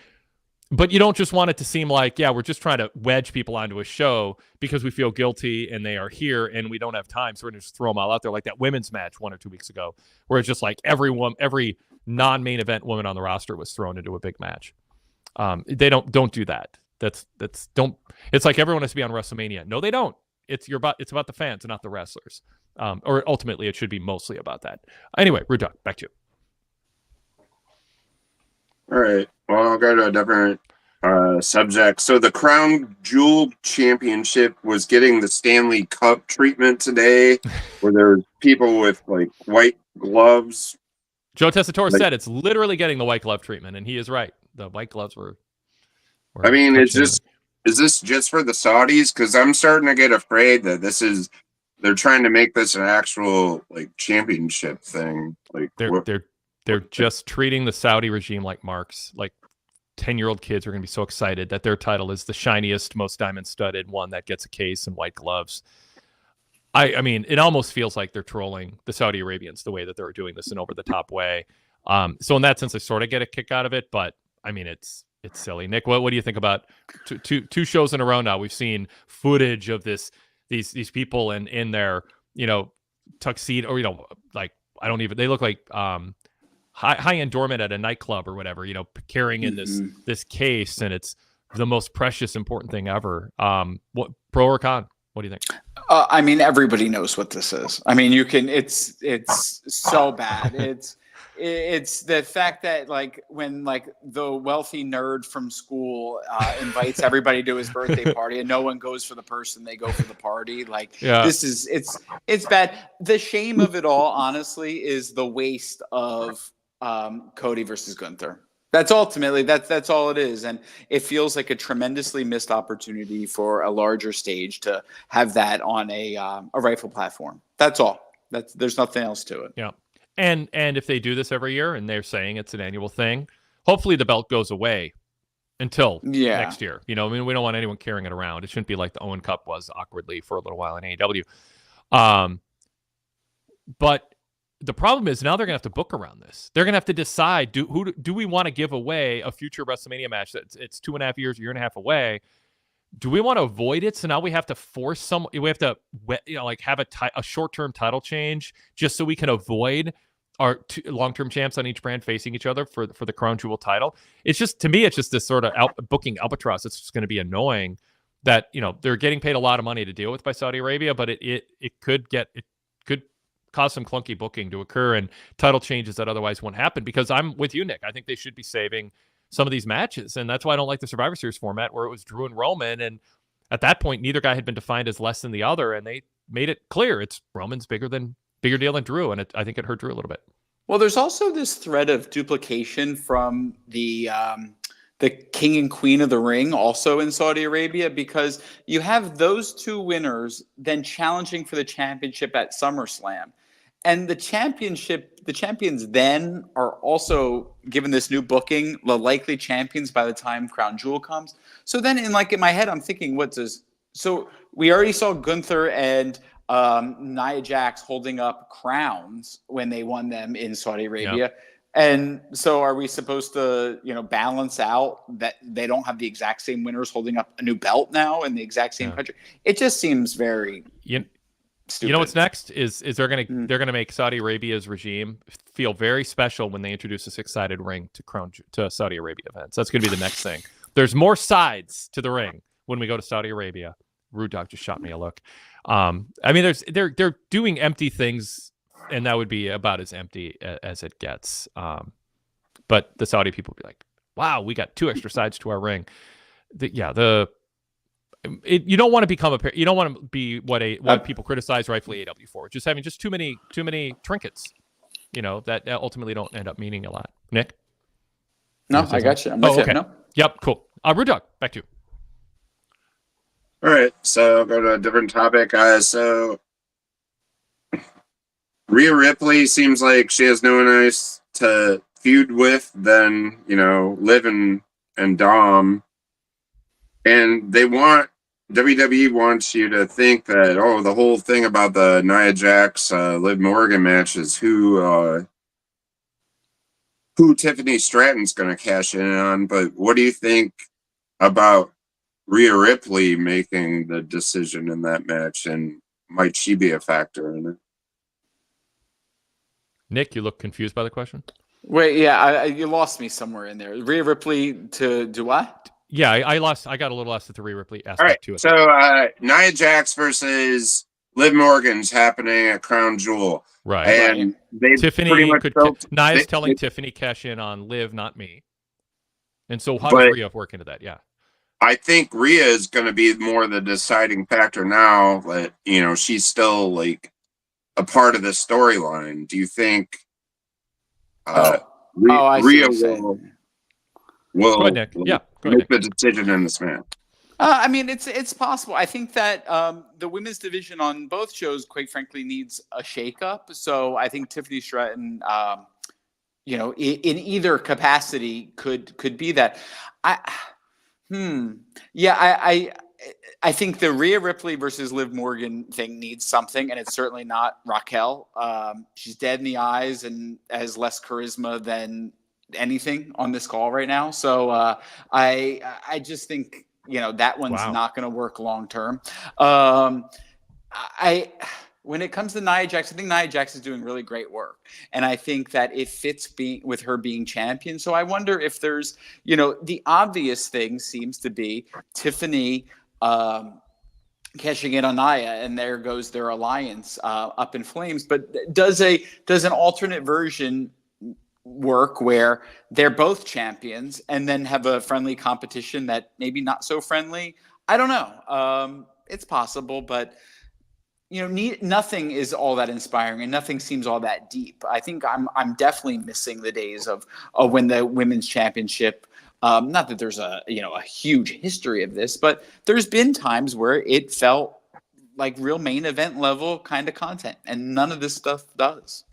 but you don't just want it to seem like, we're just trying to wedge people onto a show because we feel guilty and they are here and we don't have time. So we're going to just throw them all out there like that women's match 1 or 2 weeks ago, where it's just like every non-main event woman on the roster was thrown into a big match. They don't do that. It's like everyone has to be on WrestleMania. No, they don't. It's about the fans and not the wrestlers. Or ultimately, it should be mostly about that. Anyway, Rude Dog, back to you. All right. Well, I'll go to a different subject. So the Crown Jewel Championship was getting the Stanley Cup treatment today, where there's people with like white gloves. Joe Tessitore said it's literally getting the white glove treatment, and he is right. The white gloves were I mean, is this just for the Saudis? Because I'm starting to get afraid that they're trying to make this an actual like championship thing. Like they're just treating the Saudi regime like marks. Like 10-year-old kids are going to be so excited that their title is the shiniest, most diamond-studded one that gets a case and white gloves. I mean, it almost feels like they're trolling the Saudi Arabians the way that they're doing this in over-the-top way. So in that sense, I sort of get a kick out of it, but I mean, it's silly. Nick, what do you think about two shows in a row now? We've seen footage of these people in their tuxedo, or like they look like high-end doorman at a nightclub or whatever, carrying in this case, and it's the most precious, important thing ever. What pro or con? What do you think? I mean, everybody knows what this is. I mean, it's so bad. It's the fact that when the wealthy nerd from school invites everybody to his birthday party and no one goes for the person, they go for the party. It's bad. The shame of it all, honestly, is the waste of Cody versus Gunther. That's ultimately that's all it is, and it feels like a tremendously missed opportunity for a larger stage to have that on a rifle platform. That's all. There's nothing else to it. Yeah. And if they do this every year and they're saying it's an annual thing, hopefully the belt goes away until next year. I mean, we don't want anyone carrying it around. It shouldn't be like the Owen Cup was awkwardly for a little while in AEW. But the problem is now they're going to have to book around this. They're going to have to decide, do we want to give away a future WrestleMania match that's 2.5 years, year and a half away? Do we want to avoid it? So now we have to force we have to have a short-term title change just so we can avoid our long-term champs on each brand facing each other for the Crown Jewel title. It's just, to me, it's just this sort of booking albatross. It's just going to be annoying that, they're getting paid a lot of money to deal with by Saudi Arabia, but it could cause some clunky booking to occur and title changes that otherwise won't happen, because I'm with you, Nick. I think they should be saving some of these matches, and that's why I don't like the Survivor Series format where it was Drew and Roman, and at that point neither guy had been defined as less than the other, and they made it clear it's Roman's bigger deal than Drew, and I think it hurt Drew a little bit. Well, there's also this thread of duplication from the King and Queen of the Ring also in Saudi Arabia, because you have those two winners then challenging for the championship at SummerSlam. And the champions then are also given this new booking, the likely champions by the time Crown Jewel comes. So then in my head, I'm thinking, so we already saw Gunther and Nia Jax holding up crowns when they won them in Saudi Arabia. Yep. And so are we supposed to, balance out that they don't have the exact same winners holding up a new belt now in the exact same country? It just seems very... stupid. You know what's next is they're gonna make Saudi Arabia's regime feel very special when they introduce a 6-sided ring to Saudi Arabia events. That's gonna be the next thing. There's more sides to the ring when we go to Saudi Arabia. Rude Dog just shot me a look. I mean, they're doing empty things, and that would be about as empty as it gets. But the Saudi people would be like, wow, we got 2 extra sides to our ring. You don't want to become you don't want to be what people criticize rightfully AW for, just having too many trinkets, that ultimately don't end up meaning a lot. Nick? No, I got you. I'm with you. Okay. No? Yep, cool. Rude Dog, back to you. All right, so I'll go to a different topic. So Rhea Ripley seems like she has no one else to feud with than, Liv and Dom. And WWE wants you to think that, the whole thing about the Nia Jax, Liv Morgan match is who Tiffany Stratton's going to cash in on. But what do you think about Rhea Ripley making the decision in that match, and might she be a factor in it? Nick, you look confused by the question. Wait, yeah, you lost me somewhere in there. Rhea Ripley to do what? Yeah, I got a little lost at the Rhea Ripley aspect All right, to it. So Nia Jax versus Liv Morgan's happening at Crown Jewel. Right. And they Tiffany pretty much Nia's telling Tiffany cash in on Liv, not me. And so how does Rhea work into that? Yeah. I think Rhea is going to be more the deciding factor now that, she's still like a part of the storyline. Do you think Rhea will go ahead, Nick. Yeah, make the decision in this match? I mean, it's possible. I think that the women's division on both shows, quite frankly, needs a shakeup. So I think Tiffany Stratton, in either capacity, could be that. I think the Rhea Ripley versus Liv Morgan thing needs something, and it's certainly not Raquel. She's dead in the eyes and has less charisma than anything on this call right now. So I just think that one's not going to work long term. When it comes to Nia Jax, I think Nia Jax is doing really great work. And I think that it fits with her being champion. So I wonder if there's, the obvious thing seems to be Tiffany cashing in on Nia, and there goes their alliance up in flames. But does an alternate version work where they're both champions and then have a friendly competition that maybe not so friendly? I don't know. It's possible, but nothing is all that inspiring and nothing seems all that deep. I think I'm definitely missing the days of when the women's championship, not that there's a huge history of this, but there's been times where it felt like real main event level kind of content, and none of this stuff does.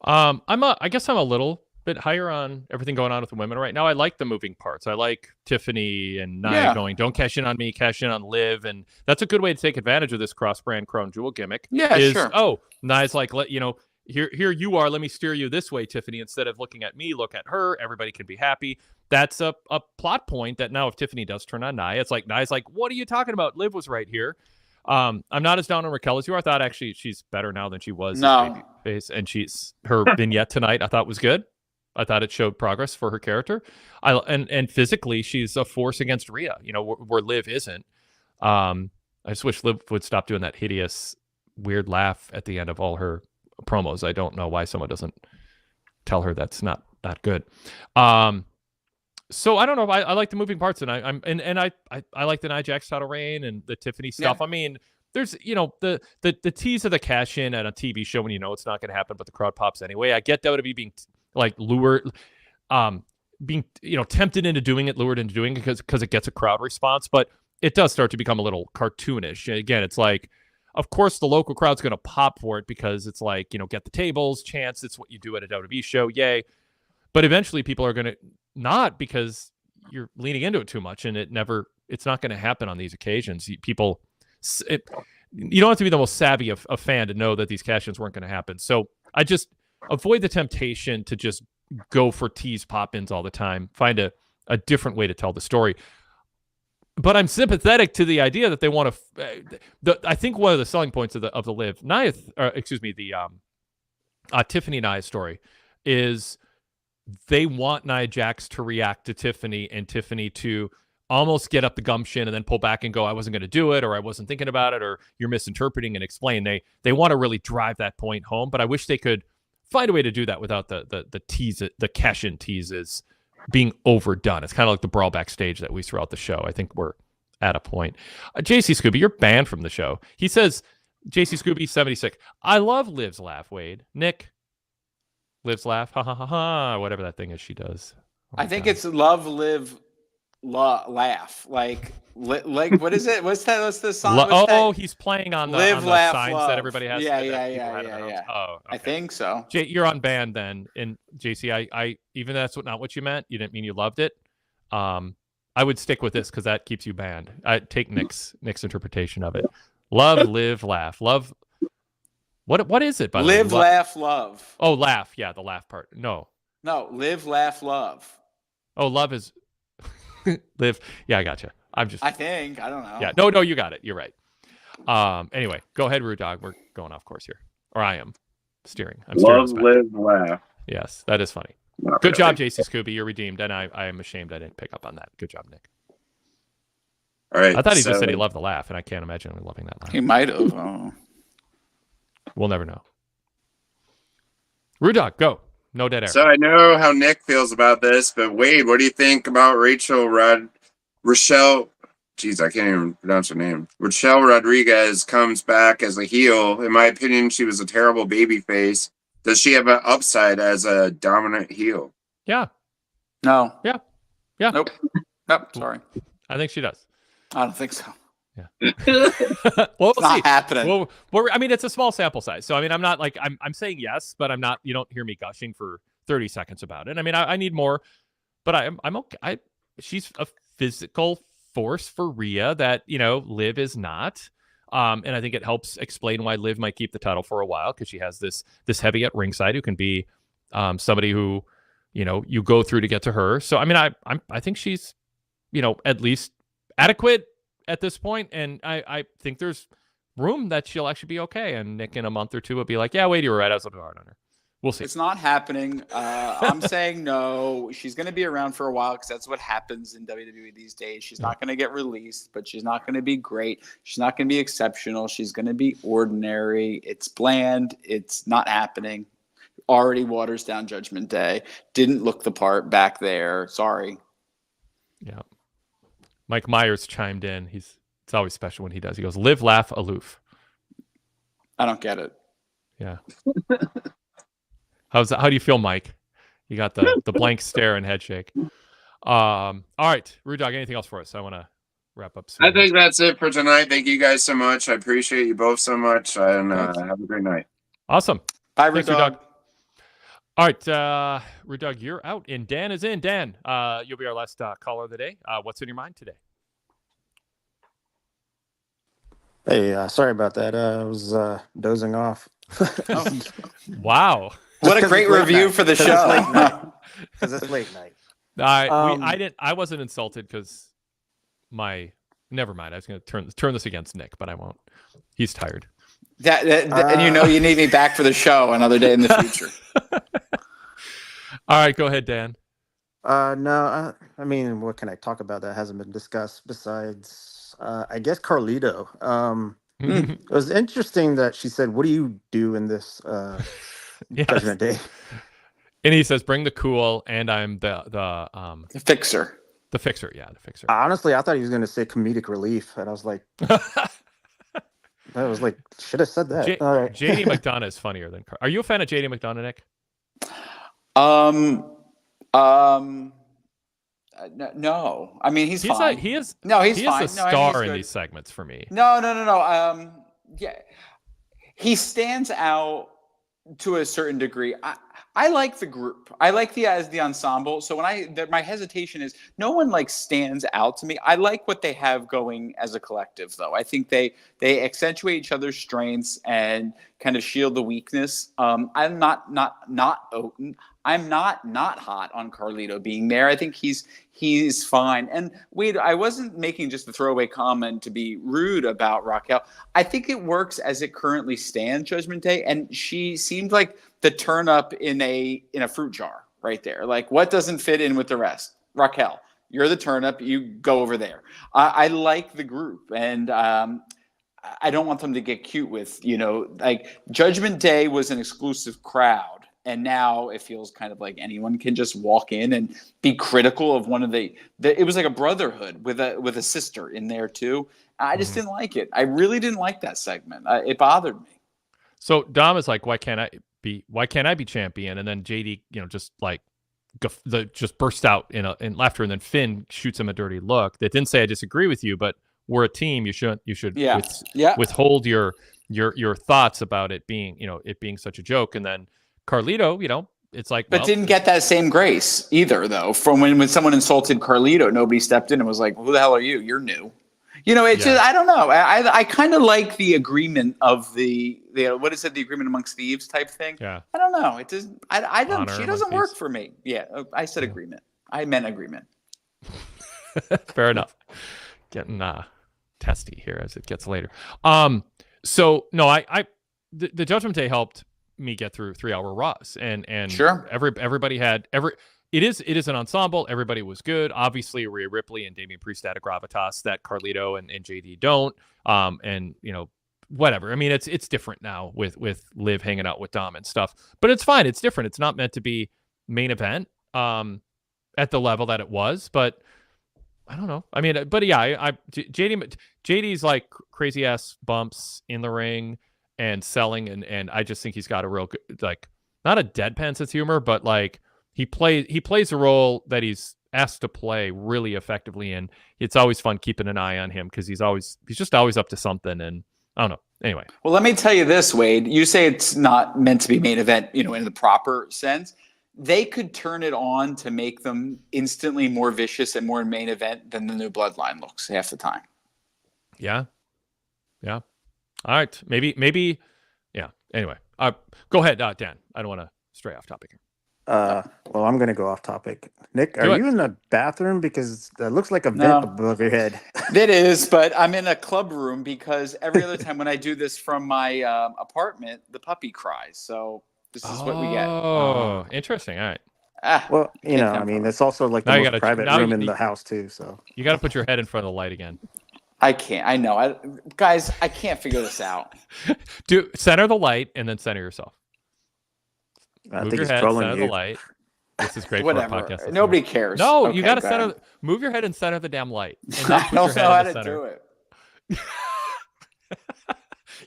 I guess I'm a little bit higher on everything going on with the women right now. I like the moving parts. I like Tiffany and Nia going, don't cash in on me, cash in on Liv. And that's a good way to take advantage of this cross-brand Crown Jewel gimmick. Yeah, sure. Oh, Nia's like, here you are. Let me steer you this way, Tiffany. Instead of looking at me, look at her. Everybody can be happy. That's a plot point that now if Tiffany does turn on Nia, it's like, Nia's like, what are you talking about? Liv was right here. I'm not as down on Raquel as you are. I thought actually she's better now than she was. No. Babyface, and her vignette tonight I thought was good. I thought it showed progress for her character. And physically she's a force against Rhea, where Liv isn't. I just wish Liv would stop doing that hideous, weird laugh at the end of all her promos. I don't know why someone doesn't tell her that's not that good. So I don't know. I like the moving parts, and I like the Nia Jax title reign and the Tiffany stuff. Yeah. I mean, there's the tease of the cash in at a TV show when it's not going to happen, but the crowd pops anyway. I get WWE being lured, being tempted into doing it, lured into doing it because it gets a crowd response, but it does start to become a little cartoonish. Again, it's like, of course, the local crowd's going to pop for it because it's like get the tables chance. It's what you do at a WWE show, yay. But eventually, people are going to not, because you're leaning into it too much, and it's not going to happen on these occasions. You don't have to be the most savvy of fan to know that these cash-ins weren't going to happen. So I just avoid the temptation to just go for tease pop-ins all the time. Find a different way to tell the story. But I'm sympathetic to the idea that they want to. I think one of the selling points of the Liv Nia, Tiffany Nia story is they want Nia Jax to react to Tiffany and Tiffany to almost get up the gumption and then pull back and go, I wasn't going to do it, or I wasn't thinking about it, or you're misinterpreting and explain. They want to really drive that point home, but I wish they could find a way to do that without the tease, the cash-in teases being overdone. It's kind of like the brawl backstage that we throughout the show. I think we're at a point. JC Scooby, you're banned from the show. He says, JC Scooby 76. I love Liv's laugh, Wade. Nick, Liv's laugh, ha ha ha ha, whatever that thing is she does. Oh I think God. it's love, live, laugh. Like what is it? What's the song? He's playing on the, Live, on the laugh, signs love. that everybody has. Yeah, to yeah, people yeah, write on yeah, their yeah. homes. Oh, okay. I think so. Jay, you're on band then. And JC, I even that's not what you meant. You didn't mean you loved it. I would stick with this because that keeps you banned. I take Nick's interpretation of it. Love, live, laugh. Love. What is it? By Live, the way? laugh, love. Oh, laugh. Yeah, the laugh part. No. Live, laugh, love. Oh, love is live. Yeah, I gotcha. I think. I don't know. Yeah. No, you got it. You're right. Anyway, go ahead, Rude Dog. We're going off course here. Or I am steering. I'm steering. Love, live, laugh. Yes, that is funny. Not Good job, really. JC Scooby. You're redeemed. And I am ashamed I didn't pick up on that. Good job, Nick. All right. I thought he just said he loved the laugh, and I can't imagine him loving that laugh. He might have. Oh. We'll never know. Rude Dog, go. No dead air. So I know how Nick feels about this, but Wade, what do you think about Rochelle? Geez, I can't even pronounce her name. Rochelle Rodriguez comes back as a heel. In my opinion, she was a terrible baby face. Does she have an upside as a dominant heel? Yeah. No. Yeah. Nope. Sorry. I think she does. I don't think so. Yeah. Well, we'll It's not see. happening. Well, I mean, it's a small sample size, so I mean, I'm not like I'm saying yes, but I'm not. You don't hear me gushing for 30 seconds about it. I mean, I need more, but I'm okay. She's a physical force for Rhea that Liv is not, and I think it helps explain why Liv might keep the title for a while because she has this heavy at ringside who can be somebody who you go through to get to her. So I mean, I think she's at least adequate at this point, and I think there's room that she'll actually be okay. And Nick in a month or two will be like, yeah, Wade, you were right. I was a little hard on her. We'll see. It's not happening. I'm saying no. She's going to be around for a while because that's what happens in WWE these days. She's not going to get released, but she's not going to be great. She's not going to be exceptional. She's going to be ordinary. It's bland. It's not happening. Already waters down Judgment Day. Didn't look the part back there. Sorry. Yeah. Mike Myers chimed in. It's always special when he does. He goes, live, laugh, aloof. I don't get it. Yeah. How do you feel, Mike? You got the blank stare and head shake. All right, Rude Dog, anything else for us? I want to wrap up soon. I think that's it for tonight. Thank you guys so much. I appreciate you both so much, and have a great night. Awesome. Bye, Rude Dog. All right, Rude Dog, you're out, and Dan is in. Dan, you'll be our last caller of the day. What's in your mind today? Hey, sorry about that. I was dozing off. Oh. Wow. What a great review for the show. Because it's late night. I wasn't insulted because never mind. I was going to turn this against Nick, but I won't. He's tired. And you need me back for the show another day in the future. All right, go ahead, Dan. No, I mean, what can I talk about that hasn't been discussed besides, I guess, Carlito. It was interesting that she said, "What do you do in this Yes. Judgment Day?" And he says, "Bring the cool," and I'm the Fixer. The fixer. Yeah, the fixer. Honestly, I thought he was going to say comedic relief, and I was like, should have said that. All right. JD McDonough is funnier than Are you a fan of JD McDonough, Nick? No. I mean, he's fine. He's fine. He is a star in these segments for me. No. Yeah, he stands out to a certain degree. I like the group. I like the ensemble. So when my hesitation is no one stands out to me. I like what they have going as a collective, though. I think they accentuate each other's strengths and kind of shield the weakness. I'm not hot on Carlito being there. I think he's fine. And Wade, I wasn't making just a throwaway comment to be rude about Raquel. I think it works as it currently stands, Judgment Day, and she seemed like the turn up in a fruit jar right there. Like, what doesn't fit in with the rest? Raquel. You're the turnip. You go over there. I like the group, and I don't want them to get cute with, like Judgment Day was an exclusive crowd. And now it feels kind of like anyone can just walk in and be critical of one of it was like a brotherhood with a sister in there too. I just didn't like it. I really didn't like that segment. It bothered me. So Dom is like, why can't I be champion? And then JD, just like just burst out in laughter, and then Finn shoots him a dirty look that didn't say I disagree with you, but we're a team. You should withhold your thoughts about it being such a joke. And then Carlito, it's like, but didn't get that same grace either, though. From when someone insulted Carlito, nobody stepped in and was like, "Who the hell are you? You're new." It's just, I don't know. I kind of like the agreement of the what is it? The agreement amongst thieves type thing. Yeah. I don't know. It doesn't. I don't. Honor She doesn't work thieves. for me. Yeah. I said agreement. I meant agreement. Fair enough. Getting testy here as it gets later. So no, the Judgment Day helped me get through 3-hour Raws, and sure, everybody had it is an ensemble. Everybody was good. Obviously, Rhea Ripley and Damian Priest had a gravitas that Carlito and JD don't. And whatever. I mean, it's different now with Liv hanging out with Dom and stuff, but it's fine. It's different. It's not meant to be main event at the level that it was, but I don't know. I mean, but yeah, JD's like crazy ass bumps in the ring and selling, and I just think he's got a real good, like, not a deadpan sense of humor, but like he plays a role that he's asked to play really effectively, and it's always fun keeping an eye on him because he's just always up to something, and I don't know. Anyway. Well, let me tell you this, Wade. You say it's not meant to be main event, in the proper sense. They could turn it on to make them instantly more vicious and more main event than the New Bloodline looks half the time. Yeah. Yeah. All right. Maybe. Yeah. Anyway, go ahead, Dan. I don't want to stray off topic here. Well, I'm going to go off topic. Nick, are you in the bathroom? Because that looks like a vent above your head. It is, but I'm in a club room because every other time when I do this from my apartment, the puppy cries. So this is what we get. Oh, interesting. All right. Well, I mean, it's also like the most private room in the house too. So you got to put your head in front of the light again. I can't. I know. Guys, I can't figure this out. Do center the light and then center yourself. Move your head, center the light. This is great. Whatever. For a podcast. Nobody cares. No, okay, you got to center. Move your head and center the damn light. I don't know how to do it.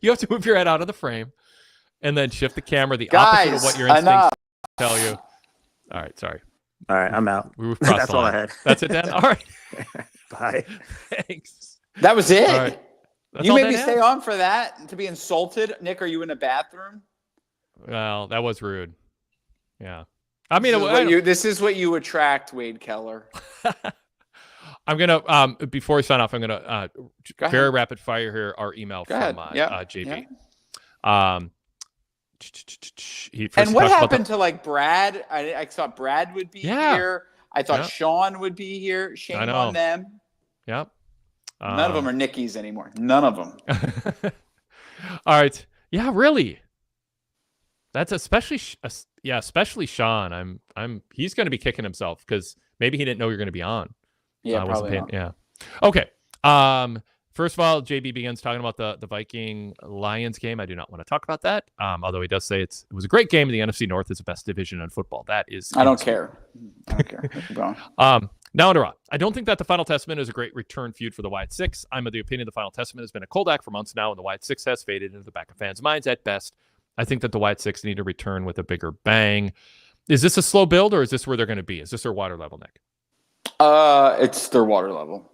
You have to move your head out of the frame and then shift the camera the opposite of what your instincts tell you. All right, sorry. All right, I'm out. That's all I had. That's it, Dan? All right. Bye. Thanks. That was it? All right. You made me stay on for that, to be insulted. Nick, are you in a bathroom? Well, that was rude. Yeah. I mean, this is what you attract, Wade Keller. I'm going to, before we sign off, I'm going to very rapid fire here our email from JB. Yeah. And what happened to like Brad? I thought Brad would be here. I thought Sean would be here. Shame on them. Yep. None of them are Nickies anymore. None of them. All right. Yeah, really. That's especially Sean. He's going to be kicking himself because maybe he didn't know you're going to be on. Yeah, probably not. Yeah. Okay. First of all, JB begins talking about the Viking Lions game. I do not want to talk about that. Although he does say it was a great game. The NFC North is the best division in football. That is. I don't care. Keep going. Now on to Raw. I don't think that the Final Testament is a great return feud for the Wyatt Six. I'm of the opinion the Final Testament has been a cold act for months now, and the Wyatt Six has faded into the back of fans' minds at best. I think that the Wyatt Six need to return with a bigger bang. Is this a slow build, or is this where they're going to be? Is this their water level, Nick? It's their water level.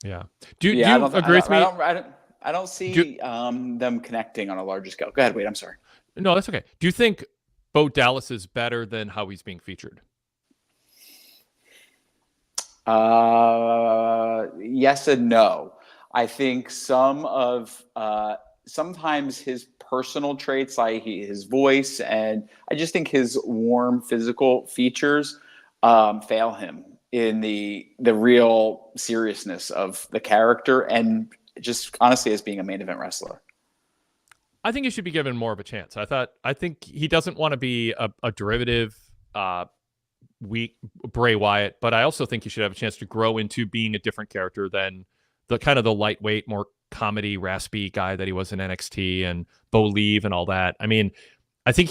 Yeah. Do you agree with me? I don't see them connecting on a larger scale. Go ahead, Wade. I'm sorry. No, that's okay. Do you think Bo Dallas is better than how he's being featured? Yes and no. I think sometimes his personal traits, like his voice, and I just think his warm physical features fail him in the real seriousness of the character and just honestly as being a main event wrestler. I think he should be given more of a chance. I think he doesn't want to be a derivative Bray Wyatt, but I also think he should have a chance to grow into being a different character than the kind of the lightweight, more comedy, raspy guy that he was in NXT and Bo Leave and all that. I mean, I think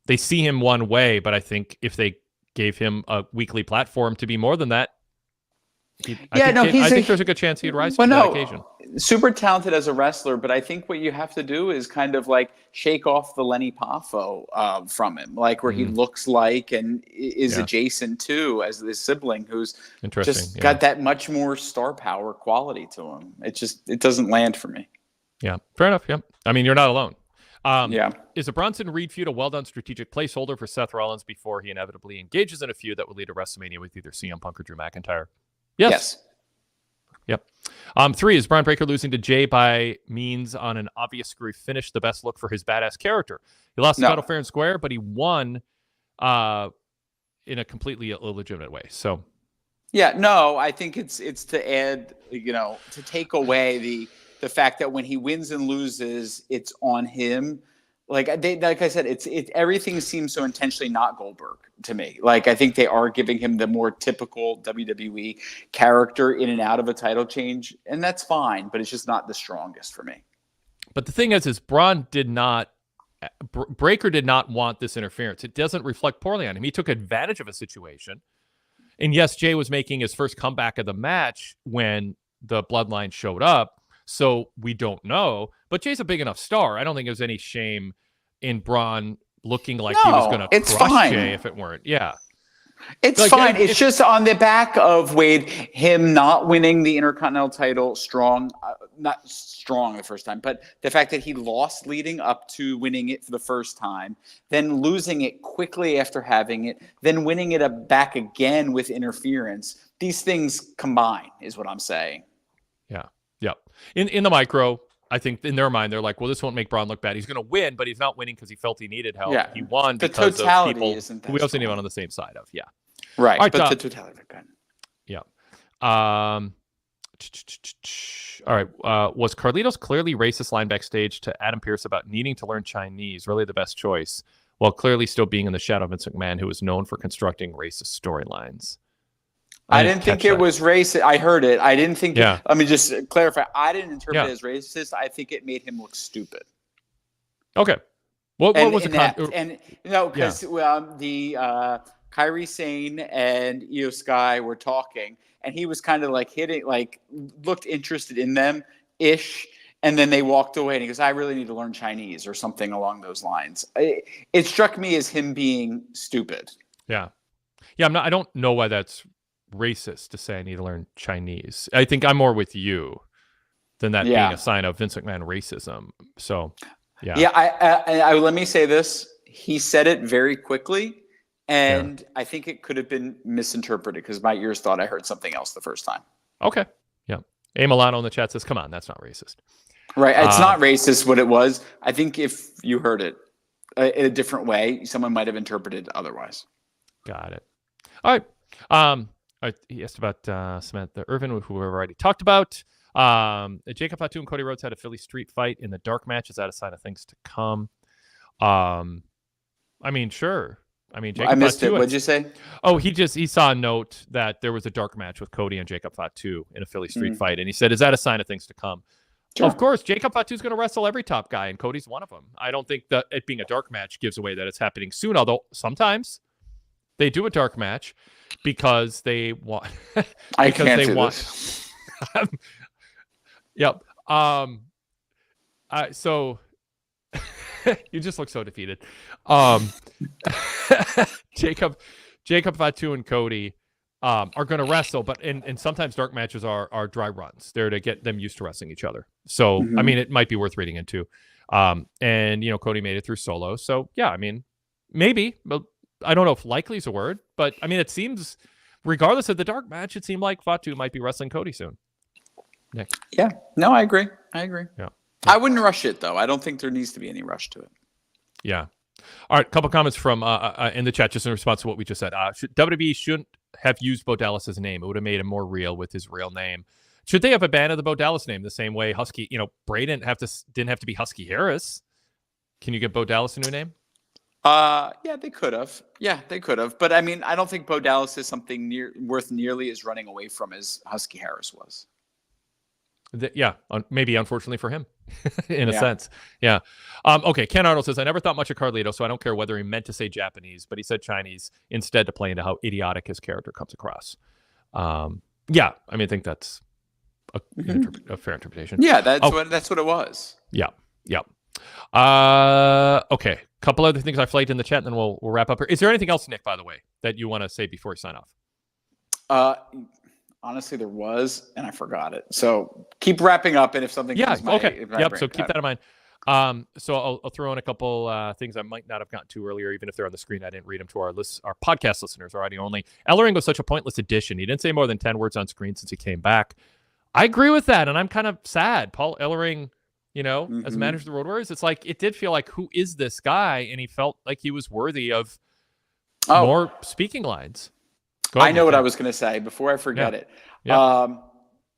they see him one way, but I think if they gave him a weekly platform to be more than that, I think there's a good chance he'd rise to that occasion. Super talented as a wrestler, but I think what you have to do is kind of like shake off the Lenny Poffo from him, like where he looks like and is adjacent to as this sibling who's just got that much more star power quality to him. It doesn't land for me. Yeah, fair enough. Yeah, I mean, you're not alone. Is a Bronson Reed feud a well-done strategic placeholder for Seth Rollins before he inevitably engages in a feud that will lead to WrestleMania with either CM Punk or Drew McIntyre? Yes. Yep. 3 is Braun Breaker losing to Jay by means on an obvious screw finish the best look for his badass character. He lost the title fair and square, but he won in a completely illegitimate way. So, I think it's to add, to take away the fact that when he wins and loses, it's on him. Like I said, everything seems so intentionally not Goldberg to me. Like I think they are giving him the more typical WWE character in and out of a title change, and that's fine. But it's just not the strongest for me. But the thing is Braun Breaker did not want this interference. It doesn't reflect poorly on him. He took advantage of a situation, and yes, Jay was making his first comeback of the match when the Bloodline showed up. So we don't know, but Jay's a big enough star. I don't think there's any shame in Braun looking like he was going to crush Jay if it weren't. Yeah. It's fine. It's just on the back of Wade, him not winning the Intercontinental title not strong the first time, but the fact that he lost leading up to winning it for the first time, then losing it quickly after having it, then winning it back again with interference. These things combine is what I'm saying. Yeah. Yep. In the micro, I think in their mind, they're like, well, this won't make Braun look bad. He's going to win, but he's not winning because he felt he needed help. Yeah. He won the because totality of people isn't who he wasn't even on the same side of. Yeah. Right. Right, but the totality. Yeah. All right. Was Carlito's clearly racist line backstage to Adam Pearce about needing to learn Chinese really the best choice, while clearly still being in the shadow of Vince McMahon, who was known for constructing racist storylines? I didn't think it was racist. I heard it. I didn't think. Yeah. Let me just clarify. I didn't interpret it as racist. I think it made him look stupid. Okay. What was the because the Kairi Sane and Io Sky were talking, and he was kind of like looked interested in them ish, and then they walked away, and he goes, "I really need to learn Chinese" or something along those lines. It struck me as him being stupid. Yeah. Yeah. I don't know why that's racist to say I need to learn Chinese. I think I'm more with you than that being a sign of Vince McMahon racism. So, I let me say this. He said it very quickly, and I think it could have been misinterpreted because my ears thought I heard something else the first time. Okay. Yeah. A Milano in the chat says, come on, that's not racist. Right. It's not racist what it was. I think if you heard it in a different way, someone might have interpreted otherwise. Got it. All right. He asked about Samantha Irvin, who we've already talked about. Jacob Fatu and Cody Rhodes had a Philly street fight in the dark match. Is that a sign of things to come? I mean, sure. I mean, Jacob I missed Fatu, it. What'd you say? Oh, he saw a note that there was a dark match with Cody and Jacob Fatu in a Philly street fight, and he said, "Is that a sign of things to come?" Sure. Of course, Jacob Fatu's going to wrestle every top guy, and Cody's one of them. I don't think that it being a dark match gives away that it's happening soon. Although sometimes they do a dark match because they want. I can't do this. Yep. So you just look so defeated. Jacob Fatu and Cody are going to wrestle, but and sometimes dark matches are dry runs. They're to get them used to wrestling each other. So I mean, it might be worth reading into. And Cody made it through solo. So yeah, I mean, maybe, but I don't know if likely is a word, but I mean, it seems, regardless of the dark match, it seemed like Fatu might be wrestling Cody soon. Nick. Yeah, no, I agree. Yeah. I wouldn't rush it though. I don't think there needs to be any rush to it. Yeah. All right. A couple comments from in the chat just in response to what we just said. WWE shouldn't have used Bo Dallas's name. It would have made him more real with his real name. Should they have abandoned the Bo Dallas name the same way Husky? Bray didn't have to be Husky Harris. Can you give Bo Dallas a new name? Yeah, they could have. Yeah, they could have. But I mean, I don't think Bo Dallas is something worth nearly as running away from as Husky Harris was. Maybe unfortunately for him, in a Yeah. sense. Yeah. Okay. Ken Arnold says, I never thought much of Carlito, so I don't care whether he meant to say Japanese, but he said Chinese instead to play into how idiotic his character comes across. Yeah. I mean, I think that's a fair interpretation. Yeah, that's what it was. Yeah. Yeah. Okay. Couple other things I flagged in the chat, and then we'll wrap up here. Is there anything else, Nick, by the way, that you want to say before we sign off? Honestly, there was, and I forgot it. So keep wrapping up, and if something comes okay. So keep that in mind. So I'll throw in a couple things I might not have gotten to earlier, even if they're on the screen. I didn't read them to our podcast listeners, our audio only. Ellering was such a pointless addition. He didn't say more than 10 words on screen since he came back. I agree with that, and I'm kind of sad. Paul Ellering, as manager of the Road Warriors, it's like it did feel like, who is this guy? And he felt like he was worthy of more speaking lines. I know what I was going to say before I forget it. Yeah.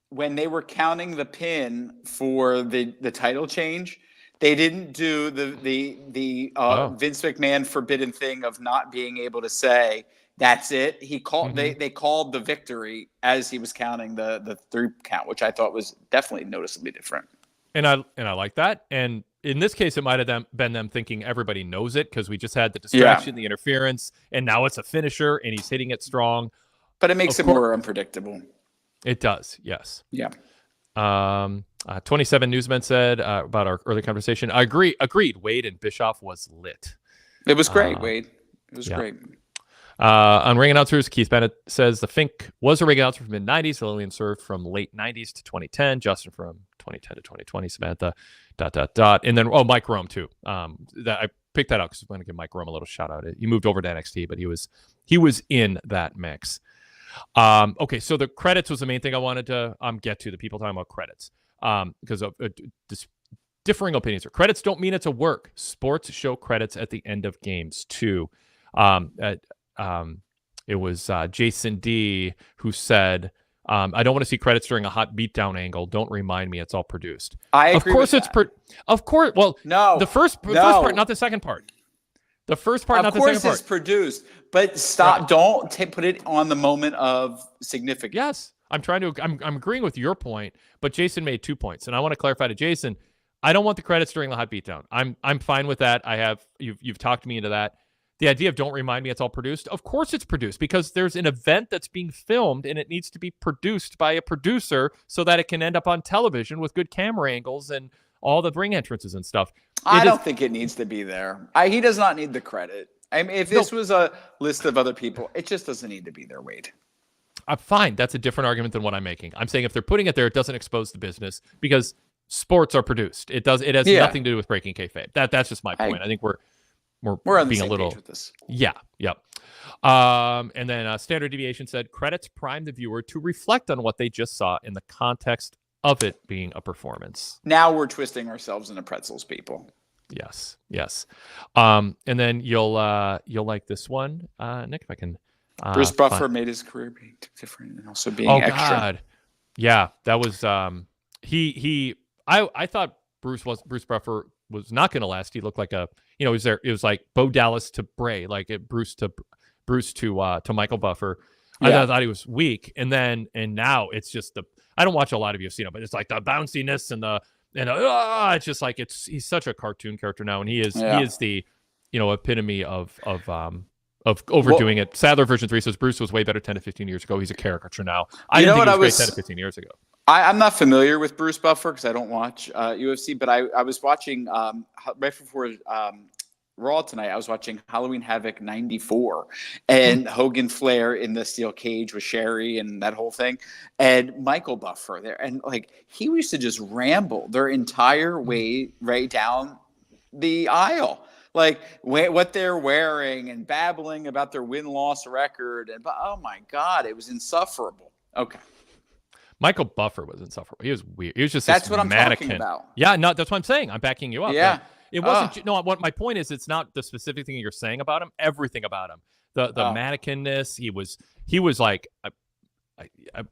When they were counting the pin for the title change, they didn't do the Vince McMahon forbidden thing of not being able to say that's it. He called they called the victory as he was counting the 3 count, which I thought was definitely noticeably different. And I like that. And in this case, it might have been them thinking everybody knows it because we just had the distraction, the interference, and now it's a finisher and he's hitting it strong. But it makes it more unpredictable. It does, yes. Yeah. 27 Newsmen said about our early conversation. I agreed. Wade and Bischoff was lit. It was great, Wade. It was great. On ring announcers, Keith Bennett says the Fink was a ring announcer from mid-90s. Lillian served from late 90s to 2010. Justin from 2010 to 2020. Samantha, ... And then, Mike Rome, too. That I picked that out because I want to give Mike Rome a little shout out. He moved over to NXT, but he was in that mix. Okay, so the credits was the main thing I wanted to get to. The people talking about credits because of differing opinions. Credits don't mean it's a work. Sports show credits at the end of games too. It was Jason D who said, I don't want to see credits during a hot beatdown angle. Don't remind me it's all produced. I agree. Of course, with that. Of course. Well, no, the first part, not the second part. The first part, not the second part. Of course, it's produced, but stop! Right. Don't put it on the moment of significance. Yes, I'm agreeing with your point, but Jason made 2 points, and I want to clarify to Jason. I don't want the credits during the hot beatdown. I'm fine with that. You've talked me into that. The idea of don't remind me it's all produced. Of course, it's produced because there's an event that's being filmed, and it needs to be produced by a producer so that it can end up on television with good camera angles and all the ring entrances and stuff. I don't think it needs to be there. He does not need the credit. I mean, if this was a list of other people, it just doesn't need to be there, Wade. Fine. That's a different argument than what I'm making. I'm saying if they're putting it there, it doesn't expose the business because sports are produced. It has nothing to do with breaking kayfabe. That's just my point. I think we're on being the same a little page with this. Yeah. And then Standard Deviation said credits prime the viewer to reflect on what they just saw in the context of it being a performance. Now we're twisting ourselves into pretzels, people. Yes. And then you'll like this one, Nick, if I can. Bruce Buffer made his career being different and also being extra. God. Yeah, that was I thought Bruce Buffer was not going to last. He looked like it was like Bo Dallas to Bray, like Bruce to Michael Buffer. I thought he was weak, and now it's just I don't watch a lot of UFC, but it's like the bounciness and it's just like he's such a cartoon character now, and he is the epitome of overdoing it. Sadler version 3 says Bruce was way better 10 to 15 years ago. He's a caricature now. I didn't think he was great 10 to 15 years ago. I'm not familiar with Bruce Buffer because I don't watch UFC, but I was watching right before Raw tonight. I was watching Halloween Havoc 94 and Hogan Flair in the steel cage with Sherry and that whole thing, and Michael Buffer there, and like he used to just ramble their entire way right down the aisle, like what they're wearing and babbling about their win-loss record, and oh my God, it was insufferable. Okay. Michael Buffer was insufferable. He was weird. He was just that's what mannequin. I'm talking about. Yeah, no, that's what I'm saying. I'm backing you up. Yeah. It wasn't. No, what my point is, it's not the specific thing you're saying about him. Everything about him, the mannequinness. He was like,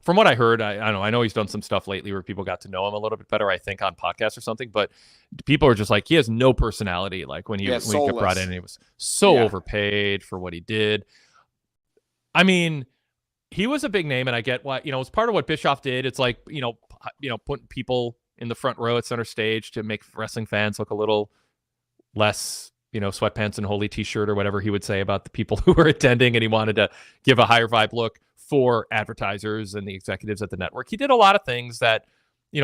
from what I heard, I don't know. I know he's done some stuff lately where people got to know him a little bit better, I think, on podcasts or something. But people are just like, he has no personality. Like when he got brought in, he was so overpaid for what he did. I mean, he was a big name, and I get why. It's part of what Bischoff did. It's like putting people in the front row at center stage to make wrestling fans look a little less, sweatpants and holy t-shirt or whatever he would say about the people who were attending, and he wanted to give a higher vibe look for advertisers and the executives at the network. He did a lot of things that,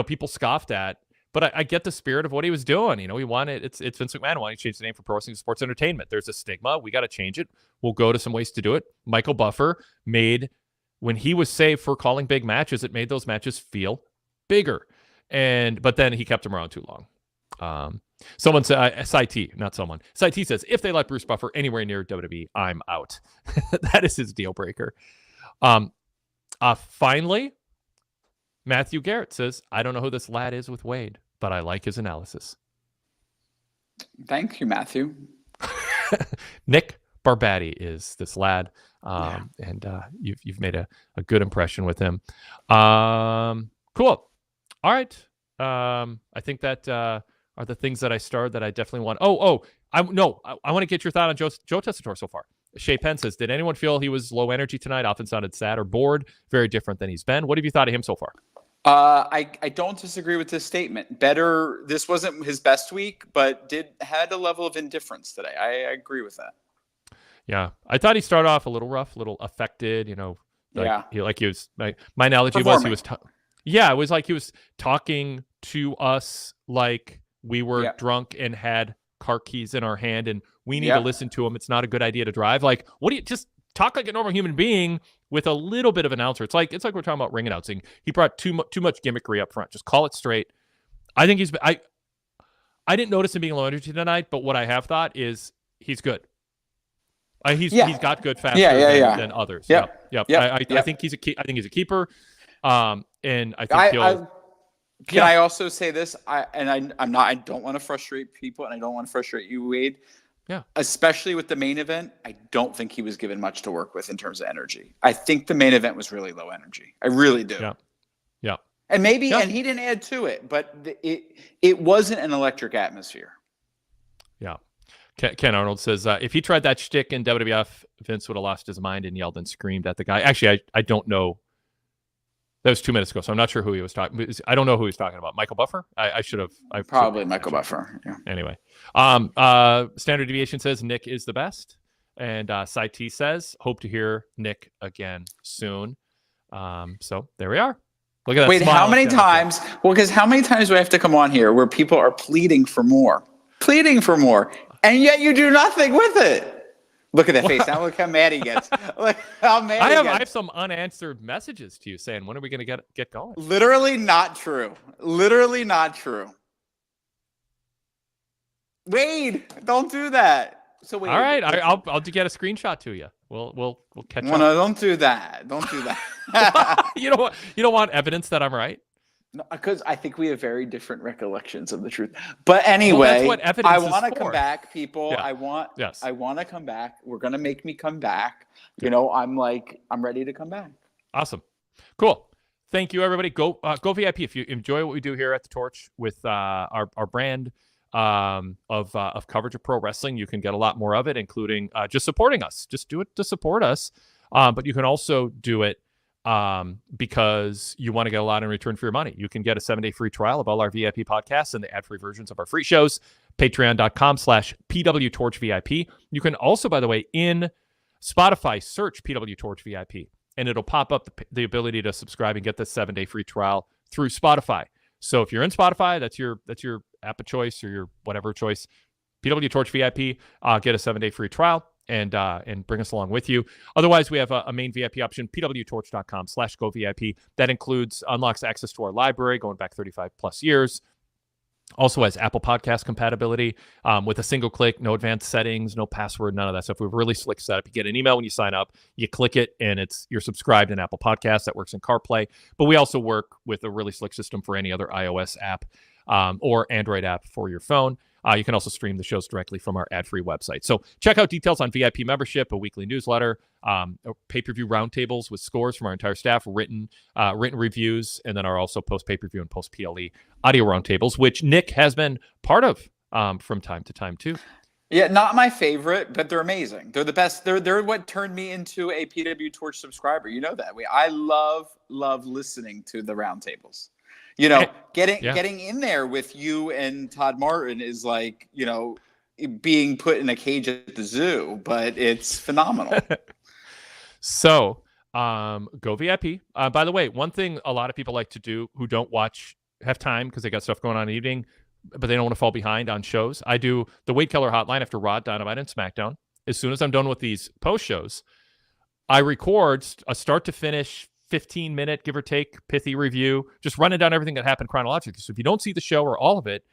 people scoffed at, but I get the spirit of what he was doing. He wanted, it's Vince McMahon wanting to change the name for Pro Wrestling Sports Entertainment. There's a stigma. We got to change it. We'll go to some ways to do it. Michael Buffer when he was saved for calling big matches, it made those matches feel bigger. But then he kept them around too long. Someone said, Saiti says, if they let Bruce Buffer anywhere near WWE, I'm out. That is his deal breaker. Finally, Matthew Garrett says, I don't know who this lad is with Wade, but I like his analysis. Thank you, Matthew. Nick Barbati is this lad. And you've made a good impression with him. Cool. All right. I think that are the things that I starred that I definitely want. I want to get your thought on Joe Tessitore so far. Shay Penn says, did anyone feel he was low energy tonight? Often sounded sad or bored. Very different than he's been. What have you thought of him so far? I don't disagree with this statement. This wasn't his best week, but had a level of indifference today. I agree with that. Yeah, I thought he started off a little rough, a little affected. He was my analogy was he was. It was like he was talking to us like we were drunk and had car keys in our hand, and we need to listen to him. It's not a good idea to drive. Like, what do you just talk like a normal human being with a little bit of announcer? It's like we're talking about ring announcing. He brought too much gimmickry up front. Just call it straight. I think I didn't notice him being low energy tonight, but what I have thought is he's good. He's got good faster than others. Yep. I think he's a keeper. And I think Can I also say this? I don't want to frustrate people, and I don't want to frustrate you, Wade. Yeah. Especially with the main event, I don't think he was given much to work with in terms of energy. I think the main event was really low energy. I really do. Yeah. And maybe, and he didn't add to it, but it wasn't an electric atmosphere. Yeah. Ken Arnold says, if he tried that shtick in WWF, Vince would have lost his mind and yelled and screamed at the guy. Actually, I don't know. That was 2 minutes ago, so I'm not sure who he was talking. I don't know who he's talking about. Michael Buffer? I should have. Probably Michael Buffer. Yeah. Anyway, Standard Deviation says Nick is the best, and Saiti says hope to hear Nick again soon. So there we are. Look at that. Wait, how many times? Well, because how many times do I have to come on here where people are pleading for more, and yet you do nothing with it? Look at that face. Now look how mad he gets. Look how mad he gets. I have some unanswered messages to you saying, when are we going to get going? Literally not true. Wade, don't do that. So Wade, all right, I'll get a screenshot to you. We'll catch up. No, don't do that. You don't want evidence that I'm right? Because I think we have very different recollections of the truth. But anyway, that's what evidence I is want to for. come back, people. Yeah. I want to come back. We're going to make me come back. Good. I'm ready to come back. Awesome. Cool. Thank you, everybody. Go VIP if you enjoy what we do here at the Torch with our brand of coverage of pro wrestling. You can get a lot more of it, including just supporting us. Just do it to support us. But you can also do it because you want to get a lot in return for your money. You can get a 7-day free trial of all our VIP podcasts and the ad-free versions of our free shows, patreon.com/PWTorchVIP. You can also, by the way, in Spotify, search PWTorch VIP, and it'll pop up the ability to subscribe and get the 7-day free trial through Spotify. So if you're in Spotify, that's your app of choice or your whatever choice, PWTorch VIP, get a 7-day free trial. And bring us along with you. Otherwise, we have a main VIP option, pwtorch.com/govip. That unlocks access to our library going back 35 plus years. Also has Apple Podcast compatibility with a single click, no advanced settings, no password, none of that stuff. We have a really slick setup. You get an email when you sign up, you click it, and you're subscribed in Apple Podcasts. That works in CarPlay. But we also work with a really slick system for any other iOS app or Android app for your phone. You can also stream the shows directly from our ad-free website. So check out details on VIP membership, a weekly newsletter, pay-per-view roundtables with scores from our entire staff, written reviews, and then our also post-pay-per-view and post-PLE audio roundtables, which Nick has been part of from time to time too. Yeah, not my favorite, but they're amazing. They're the best. They're what turned me into a PWTorch subscriber. You know that. I love listening to the roundtables. You know, getting in there with you and Todd Martin is like, you know, being put in a cage at the zoo, but it's phenomenal. So, go VIP. By the way, one thing a lot of people like to do who don't have time because they got stuff going on in the evening, but they don't want to fall behind on shows. I do the Wade Keller hotline after Raw, Dynamite, and SmackDown. As soon as I'm done with these post shows, I record a start to finish 15-minute, give or take, pithy review, just running down everything that happened chronologically. So if you don't see the show or all of it,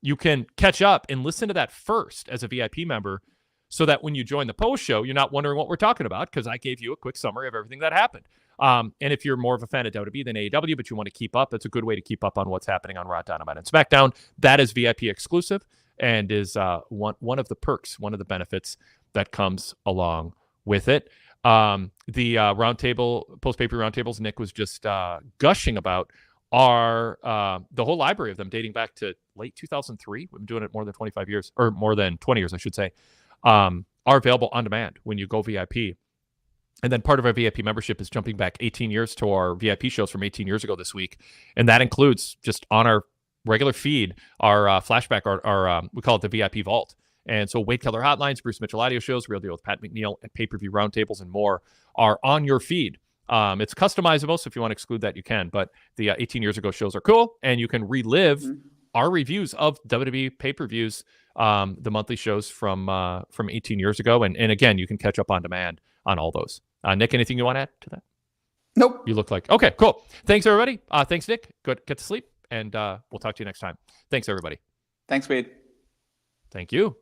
you can catch up and listen to that first as a VIP member so that when you join the post show, you're not wondering what we're talking about because I gave you a quick summary of everything that happened. And if you're more of a fan of WWE than AEW, but you want to keep up, that's a good way to keep up on what's happening on Raw, Dynamite, and SmackDown. That is VIP exclusive and is one of the perks, one of the benefits that comes along with it. The roundtable, post-paper roundtables, Nick was just gushing about are the whole library of them dating back to late 2003. We've been doing it more than 25 years, or more than 20 years, I should say, are available on demand when you go VIP. And then part of our VIP membership is jumping back 18 years to our VIP shows from 18 years ago this week. And that includes just on our regular feed, our flashback, our we call it the VIP Vault. And so Wade Keller hotlines, Bruce Mitchell audio shows, Real Deal with Pat McNeil, and pay-per-view roundtables and more are on your feed. It's customizable, so if you want to exclude that, you can. But the 18 years ago shows are cool, and you can relive our reviews of WWE pay-per-views, the monthly shows from 18 years ago. And again, you can catch up on demand on all those. Nick, anything you want to add to that? Nope. You look like okay, cool. Thanks everybody. Thanks Nick. Good, get to sleep, and we'll talk to you next time. Thanks everybody. Thanks, Wade. Thank you.